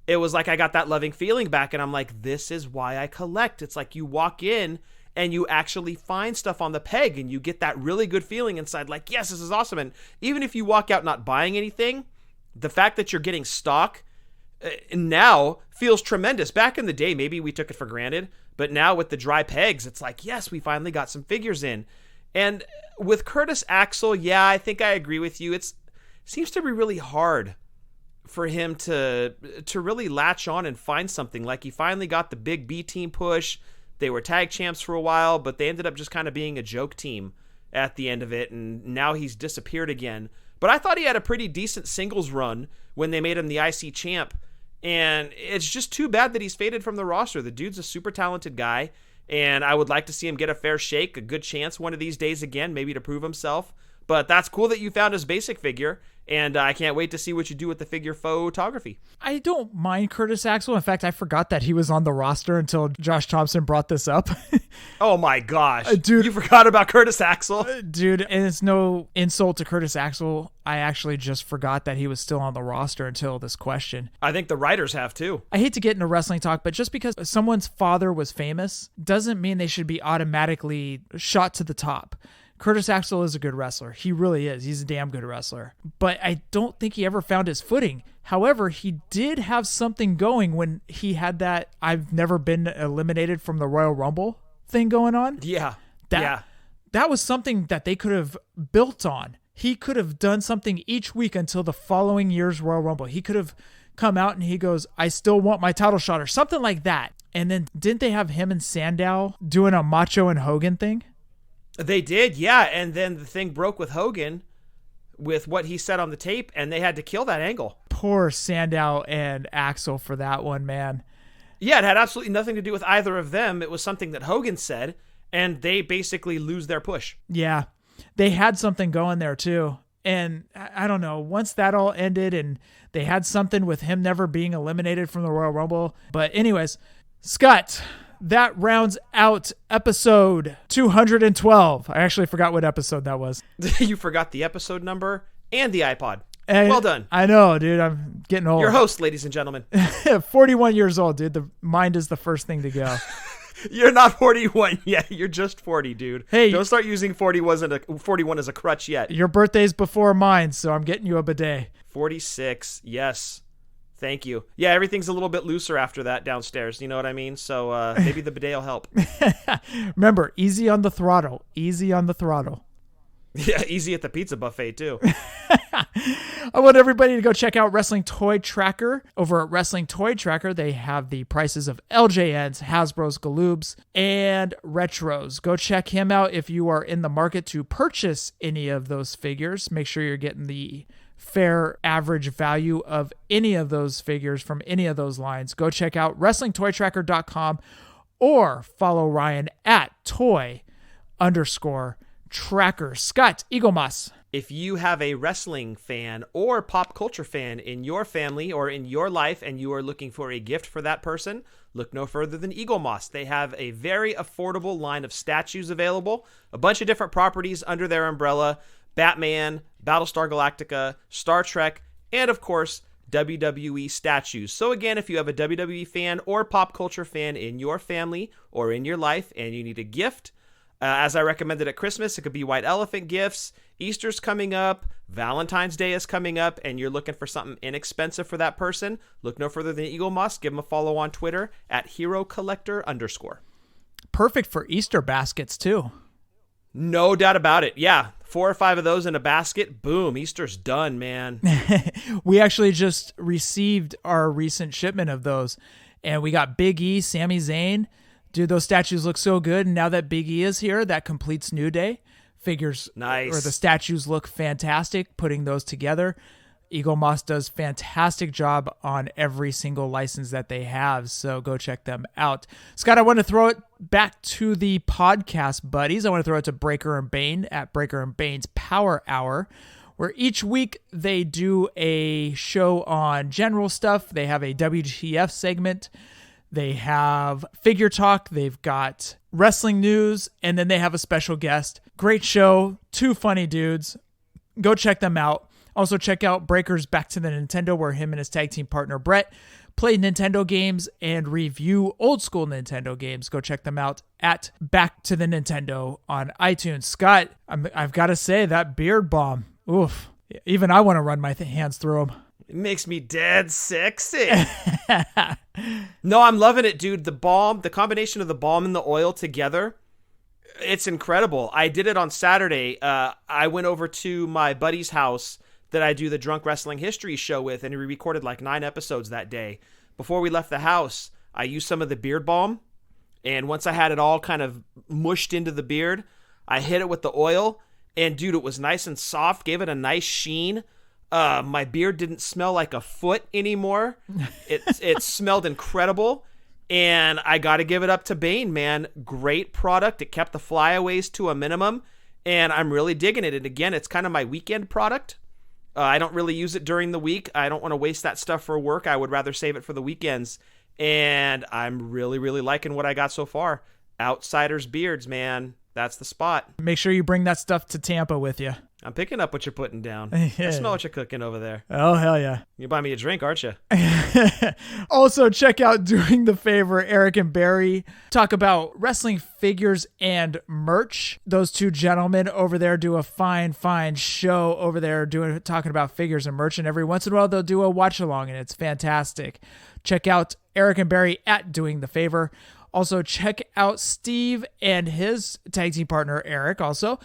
Speaker 9: it was like I got that loving feeling back, and I'm like, this is why I collect. It's like you walk in and you actually find stuff on the peg and you get that really good feeling inside, like, yes, this is awesome. And even if you walk out not buying anything, the fact that you're getting stock now feels tremendous. Back in the day, maybe we took it for granted, but now with the dry pegs, it's like, yes, we finally got some figures in. And with Curtis Axel, yeah, I think I agree with you. It seems to be really hard for him to really latch on and find something. Like, he finally got the big B team push. They were tag champs for a while, but they ended up just kind of being a joke team at the end of it, and now he's disappeared again. But I thought he had a pretty decent singles run when they made him the IC champ, and it's just too bad that he's faded from the roster. The dude's a super talented guy, and I would like to see him get a fair shake, a good chance one of these days again, maybe to prove himself. But that's cool that you found his basic figure, and I can't wait to see what you do with the figure photography.
Speaker 8: I don't mind Curtis Axel. In fact, I forgot that he was on the roster until Josh Thompson brought this up.
Speaker 9: Oh my gosh.
Speaker 8: Dude,
Speaker 9: you forgot about Curtis Axel?
Speaker 8: Dude, and it's no insult to Curtis Axel. I actually just forgot that he was still on the roster until this question.
Speaker 9: I think the writers have too.
Speaker 8: I hate to get into wrestling talk, but just because someone's father was famous doesn't mean they should be automatically shot to the top. Curtis Axel is a good wrestler. He really is. He's a damn good wrestler. But I don't think he ever found his footing. However, he did have something going when he had that I've never been eliminated from the Royal Rumble thing going on.
Speaker 9: Yeah.
Speaker 8: That was something that they could have built on. He could have done something each week until the following year's Royal Rumble. He could have come out and he goes, I still want my title shot, or something like that. And then didn't they have him and Sandow doing a Macho and Hogan thing?
Speaker 9: They did, yeah, and then the thing broke with Hogan with what he said on the tape, and they had to kill that angle.
Speaker 8: Poor Sandow and Axel for that one, man.
Speaker 9: Yeah, it had absolutely nothing to do with either of them. It was something that Hogan said, and they basically lose their push.
Speaker 8: Yeah. they had something going there too. And I don't know, once that all ended and they had something with him never being eliminated from the Royal Rumble. But anyways, Scott, that rounds out episode 212. I actually forgot what episode that was.
Speaker 9: You forgot the episode number and the iPod. Well done.
Speaker 8: I know, dude. I'm getting old.
Speaker 9: Your host, ladies and gentlemen.
Speaker 8: 41 years old, dude. The mind is the first thing to go.
Speaker 9: You're not 41 yet. You're just 40, dude.
Speaker 8: Hey,
Speaker 9: don't start using 41 as a crutch yet.
Speaker 8: Your birthday's before mine, so I'm getting you a bidet.
Speaker 9: 46. Yes. Thank you. Yeah, everything's a little bit looser after that downstairs. You know what I mean? So maybe the bidet will help.
Speaker 8: Remember, easy on the throttle. Easy on the throttle.
Speaker 9: Yeah, easy at the pizza buffet, too.
Speaker 8: I want everybody to go check out Wrestling Toy Tracker. Over at Wrestling Toy Tracker, they have the prices of LJNs, Hasbro's, Galoobs, and Retros. Go check him out if you are in the market to purchase any of those figures. Make sure you're getting the fair average value of any of those figures from any of those lines. Go check out WrestlingToyTracker.com or follow Ryan at toy_tracker. Scott Eaglemoss.
Speaker 9: If you have a wrestling fan or pop culture fan in your family or in your life and you are looking for a gift for that person, look no further than Eagle Moss. They have a very affordable line of statues available, a bunch of different properties under their umbrella: Batman, Battlestar Galactica, Star Trek, and of course, WWE statues. So again, if you have a WWE fan or pop culture fan in your family or in your life and you need a gift, as I recommended at Christmas, it could be white elephant gifts. Easter's coming up. Valentine's Day is coming up, and you're looking for something inexpensive for that person. Look no further than Eagle Moss. Give him a follow on Twitter at HeroCollector_.
Speaker 8: Perfect for Easter baskets, too.
Speaker 9: No doubt about it. Yeah. 4 or 5 of those in a basket. Boom. Easter's done, man.
Speaker 8: We actually just received our recent shipment of those, and we got Big E, Sami Zayn. Dude, those statues look so good. And now that Big E is here, that completes New Day. Figures,
Speaker 9: nice.
Speaker 8: Or the statues look fantastic putting those together. Eagle Moss does fantastic job on every single license that they have. So go check them out. Scott, I want to throw it back to the podcast buddies. I want to throw it to Breaker and Bane at Breaker and Bane's Power Hour, where each week they do a show on general stuff. They have a WTF segment. They have Figure Talk. They've got wrestling news. And then they have a special guest. Great show. 2 funny dudes. Go check them out. Also check out Breaker's Back to the Nintendo, where him and his tag team partner Brett play Nintendo games and review old school Nintendo games. Go check them out at Back to the Nintendo on iTunes. Scott, I've got to say, that beard balm. Oof. Even I want to run my hands through them.
Speaker 9: It makes me dead sexy. No, I'm loving it, dude. The balm, the combination of the balm and the oil together, it's incredible. I did it on Saturday. I went over to my buddy's house that I do the Drunk Wrestling History show with, and we recorded like 9 episodes that day. Before we left the house, I used some of the beard balm, and once I had it all kind of mushed into the beard, I hit it with the oil, and dude, it was nice and soft, gave it a nice sheen. My beard didn't smell like a foot anymore. It smelled incredible. And I got to give it up to Bane, man. Great product. It kept the flyaways to a minimum. And I'm really digging it. And again, it's kind of my weekend product. I don't really use it during the week. I don't want to waste that stuff for work. I would rather save it for the weekends. And I'm really, really liking what I got so far. Outsiders beards, man. That's the spot.
Speaker 8: Make sure you bring that stuff to Tampa with you.
Speaker 9: I'm picking up what you're putting down.
Speaker 8: Yeah.
Speaker 9: I smell what you're cooking over there.
Speaker 8: Oh, hell yeah.
Speaker 9: You buy me a drink, aren't you?
Speaker 8: Also, check out Doing the Favor. Eric and Barry talk about wrestling figures and merch. Those 2 gentlemen over there do a fine show over there talking about figures and merch. And every once in a while, they'll do a watch along, and it's fantastic. Check out Eric and Barry at Doing the Favor. Also, check out Steve and his tag team partner, Eric, also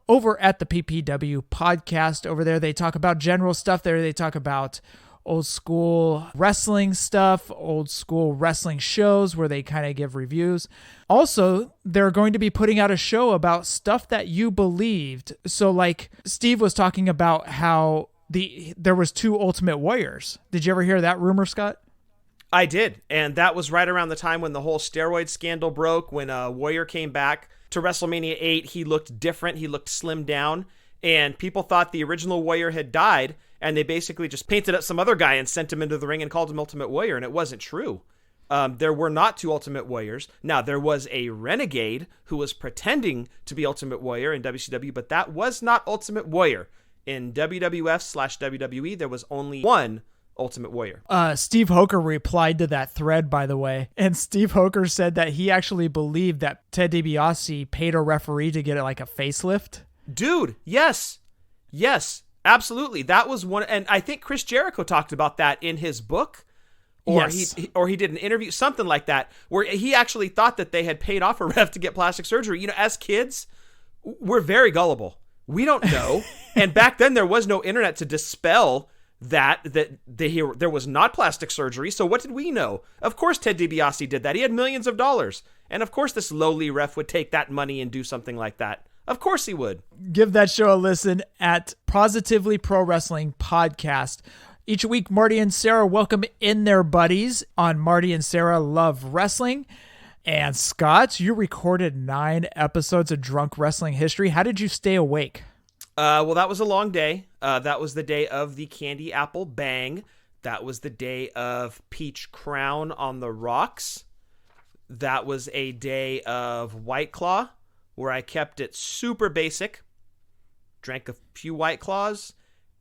Speaker 8: over at the PPW podcast. Over there, they talk about general stuff. There, they talk about old school wrestling stuff, old school wrestling shows where they kind of give reviews. Also, they're going to be putting out a show about stuff that you believed. So like Steve was talking about how there was 2 Ultimate Warriors. Did you ever hear that rumor, Scott?
Speaker 9: I did. And that was right around the time when the whole steroid scandal broke, when Warrior came back to WrestleMania 8, he looked different. He looked slimmed down. And people thought the original Warrior had died. And they basically just painted up some other guy and sent him into the ring and called him Ultimate Warrior. And it wasn't true. There were not 2 Ultimate Warriors. Now, there was a Renegade who was pretending to be Ultimate Warrior in WCW, but that was not Ultimate Warrior. In WWF/WWE, there was only one Ultimate Warrior.
Speaker 8: Steve Hoker replied to that thread, by the way. And Steve Hoker said that he actually believed that Ted DiBiase paid a referee to get it like a facelift.
Speaker 9: Dude, yes. Yes, absolutely. That was one. And I think Chris Jericho talked about that in his book. Or
Speaker 8: yes.
Speaker 9: he did an interview, something like that, where he actually thought that they had paid off a ref to get plastic surgery. You know, as kids, we're very gullible. We don't know. And back then, there was no internet to dispel that there was not plastic surgery. So what did we know? Of course, Ted DiBiase did that. He had millions of dollars. And of course, this lowly ref would take that money and do something like that. Of course he would.
Speaker 8: Give that show a listen at Positively Pro Wrestling Podcast. Each week, Marty and Sarah welcome in their buddies on Marty and Sarah Love Wrestling. And Scott, you recorded 9 episodes of Drunk Wrestling History. How did you stay awake?
Speaker 9: Well, that was a long day. That was the day of the Candy Apple Bang. That was the day of Peach Crown on the Rocks. That was a day of White Claw, where I kept it super basic. Drank a few White Claws.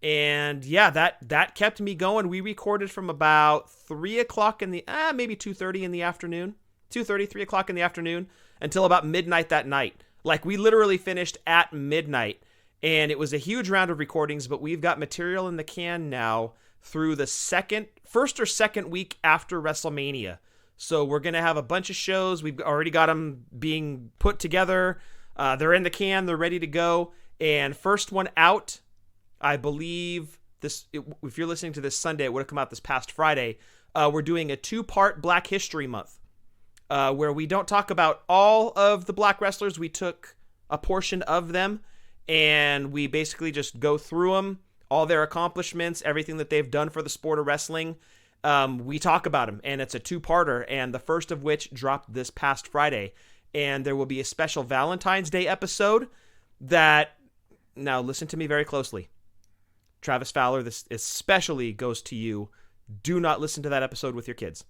Speaker 9: And yeah, that kept me going. We recorded from about 3 o'clock in the, maybe 2:30 in the afternoon. 2:30, 3 o'clock in the afternoon until about midnight that night. Like, we literally finished at midnight. And it was a huge round of recordings, but we've got material in the can now through the first or second week after WrestleMania. So we're going to have a bunch of shows. We've already got them being put together. They're in the can. They're ready to go. And first one out, I believe if you're listening to this Sunday, it would have come out this past Friday. We're doing a 2-part Black History Month where we don't talk about all of the black wrestlers. We took a portion of them and we basically just go through them, all their accomplishments, everything that they've done for the sport of wrestling. We talk about them, and it's a 2-parter, and the first of which dropped this past Friday. And there will be a special Valentine's Day episode that, now listen to me very closely. Travis Fowler, this especially goes to you. Do not listen to that episode with your kids.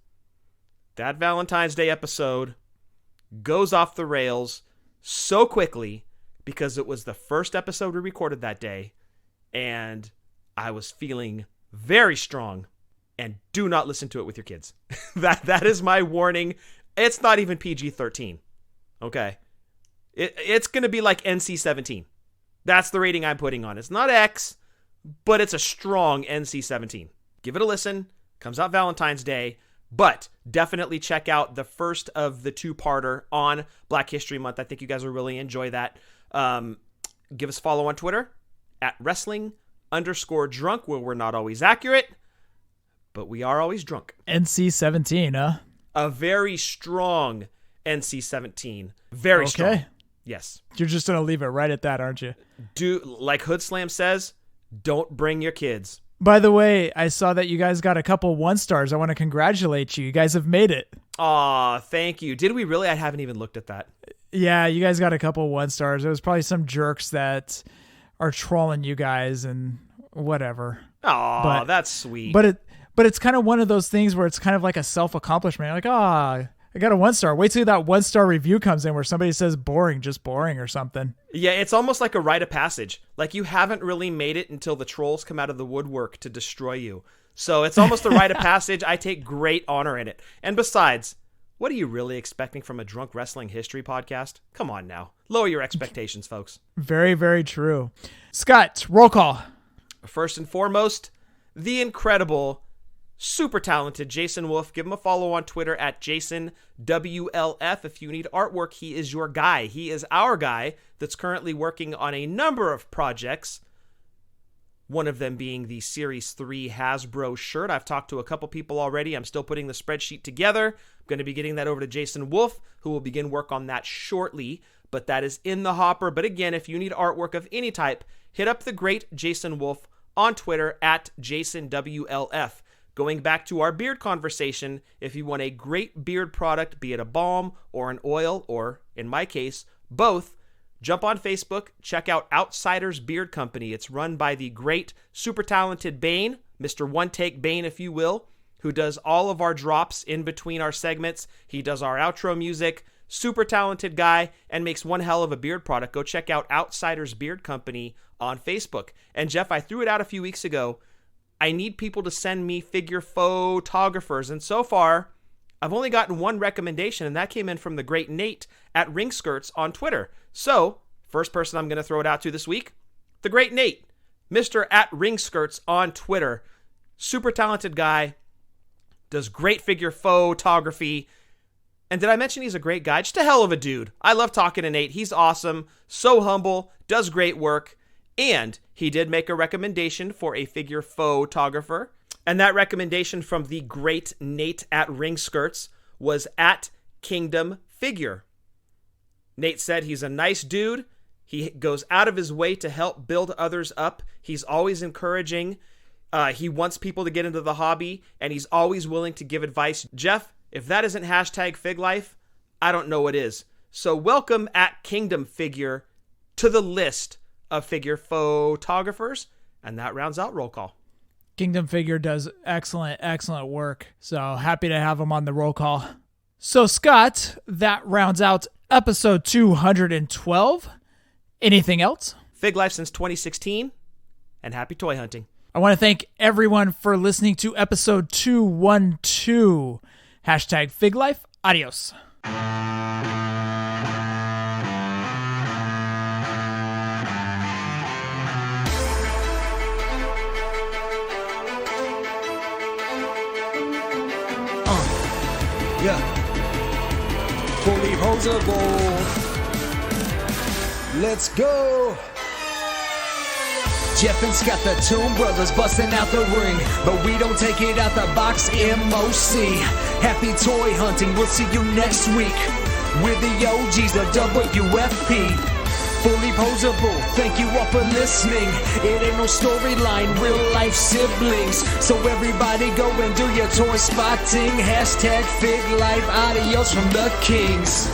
Speaker 9: That Valentine's Day episode goes off the rails so quickly because it was the first episode we recorded that day, and I was feeling very strong. And do not listen to it with your kids. That is my warning. It's not even PG-13. Okay? It's going to be like NC-17. That's the rating I'm putting on. It's not X, but it's a strong NC-17. Give it a listen. Comes out Valentine's Day. But definitely check out the first of the 2-parter on Black History Month. I think you guys will really enjoy that. Give us a follow on Twitter at wrestling_drunk, where we're not always accurate, but we are always drunk.
Speaker 8: NC-17, huh?
Speaker 9: A very strong NC-17. Very strong. Yes.
Speaker 8: You're just going to leave it right at that, aren't you?
Speaker 9: Like Hood Slam says, don't bring your kids.
Speaker 8: By the way, I saw that you guys got a couple 1-stars. I want to congratulate you. You guys have made it.
Speaker 9: Aw, thank you. Did we really? I haven't even looked at that.
Speaker 8: Yeah, you guys got a couple 1-stars. It was probably some jerks that are trolling you guys and whatever.
Speaker 9: Aw, that's sweet.
Speaker 8: But it's kind of one of those things where it's kind of like a self-accomplishment. You're like, I got a 1-star. Wait till that 1-star review comes in where somebody says boring, just boring or something.
Speaker 9: Yeah, it's almost like a rite of passage. Like, you haven't really made it until the trolls come out of the woodwork to destroy you. So it's almost a rite of passage. I take great honor in it. And besides, what are you really expecting from a Drunk Wrestling History podcast? Come on now. Lower your expectations, folks.
Speaker 8: Very, very true. Scott, roll call.
Speaker 9: First and foremost, the incredible, super talented Jason Wolf. Give him a follow on Twitter at JasonWLF. If you need artwork, he is your guy. He is our guy that's currently working on a number of projects. One of them being the Series 3 Hasbro shirt. I've talked to a couple people already. I'm still putting the spreadsheet together. I'm going to be getting that over to Jason Wolf, who will begin work on that shortly. But that is in the hopper. But again, if you need artwork of any type, hit up the great Jason Wolf on Twitter at JasonWLF. Going back to our beard conversation, if you want a great beard product, be it a balm or an oil or, in my case, both, jump on Facebook, check out Outsiders Beard Company. It's run by the great, super talented Bane, Mr. One Take Bane, if you will, who does all of our drops in between our segments. He does our outro music. Super talented guy and makes one hell of a beard product. Go check out Outsiders Beard Company on Facebook. And Jeff, I threw it out a few weeks ago. I need people to send me figure photographers. And so far, I've only gotten one recommendation, and that came in from the great Nate at Ring Skirts on Twitter. So, first person I'm going to throw it out to this week, the great Nate, Mr. at Ring Skirts on Twitter. Super talented guy, does great figure photography. And did I mention he's a great guy? Just a hell of a dude. I love talking to Nate. He's awesome, so humble, does great work. And he did make a recommendation for a figure photographer. And that recommendation from the great Nate at Ring Skirts was at Kingdom Figure. Nate said he's a nice dude. He goes out of his way to help build others up. He's always encouraging. He wants people to get into the hobby, and he's always willing to give advice. Jeff, if that isn't hashtag FigLife, I don't know what is. So welcome at Kingdom Figure to the list of figure photographers, and that rounds out roll call.
Speaker 8: Kingdom Figure does excellent work, so happy to have him on the roll call. So Scott, that rounds out episode 212. Anything else?
Speaker 9: FigLife since 2016, and happy toy hunting.
Speaker 8: I want to thank everyone for listening to episode 212. Hashtag FigLife. Adios.
Speaker 10: Yeah. FullyPoseable. Let's go. Jeff and Scott, the Toon Brothers, busting out the ring, but we don't take it out the box. MOC. Happy toy hunting. We'll see you next week. We're the OGs, the WFP. FullyPoseable. Thank you all for listening. It ain't no storyline, real life siblings. So everybody go and do your toy spotting. Hashtag FigLife. Adios from the Kings.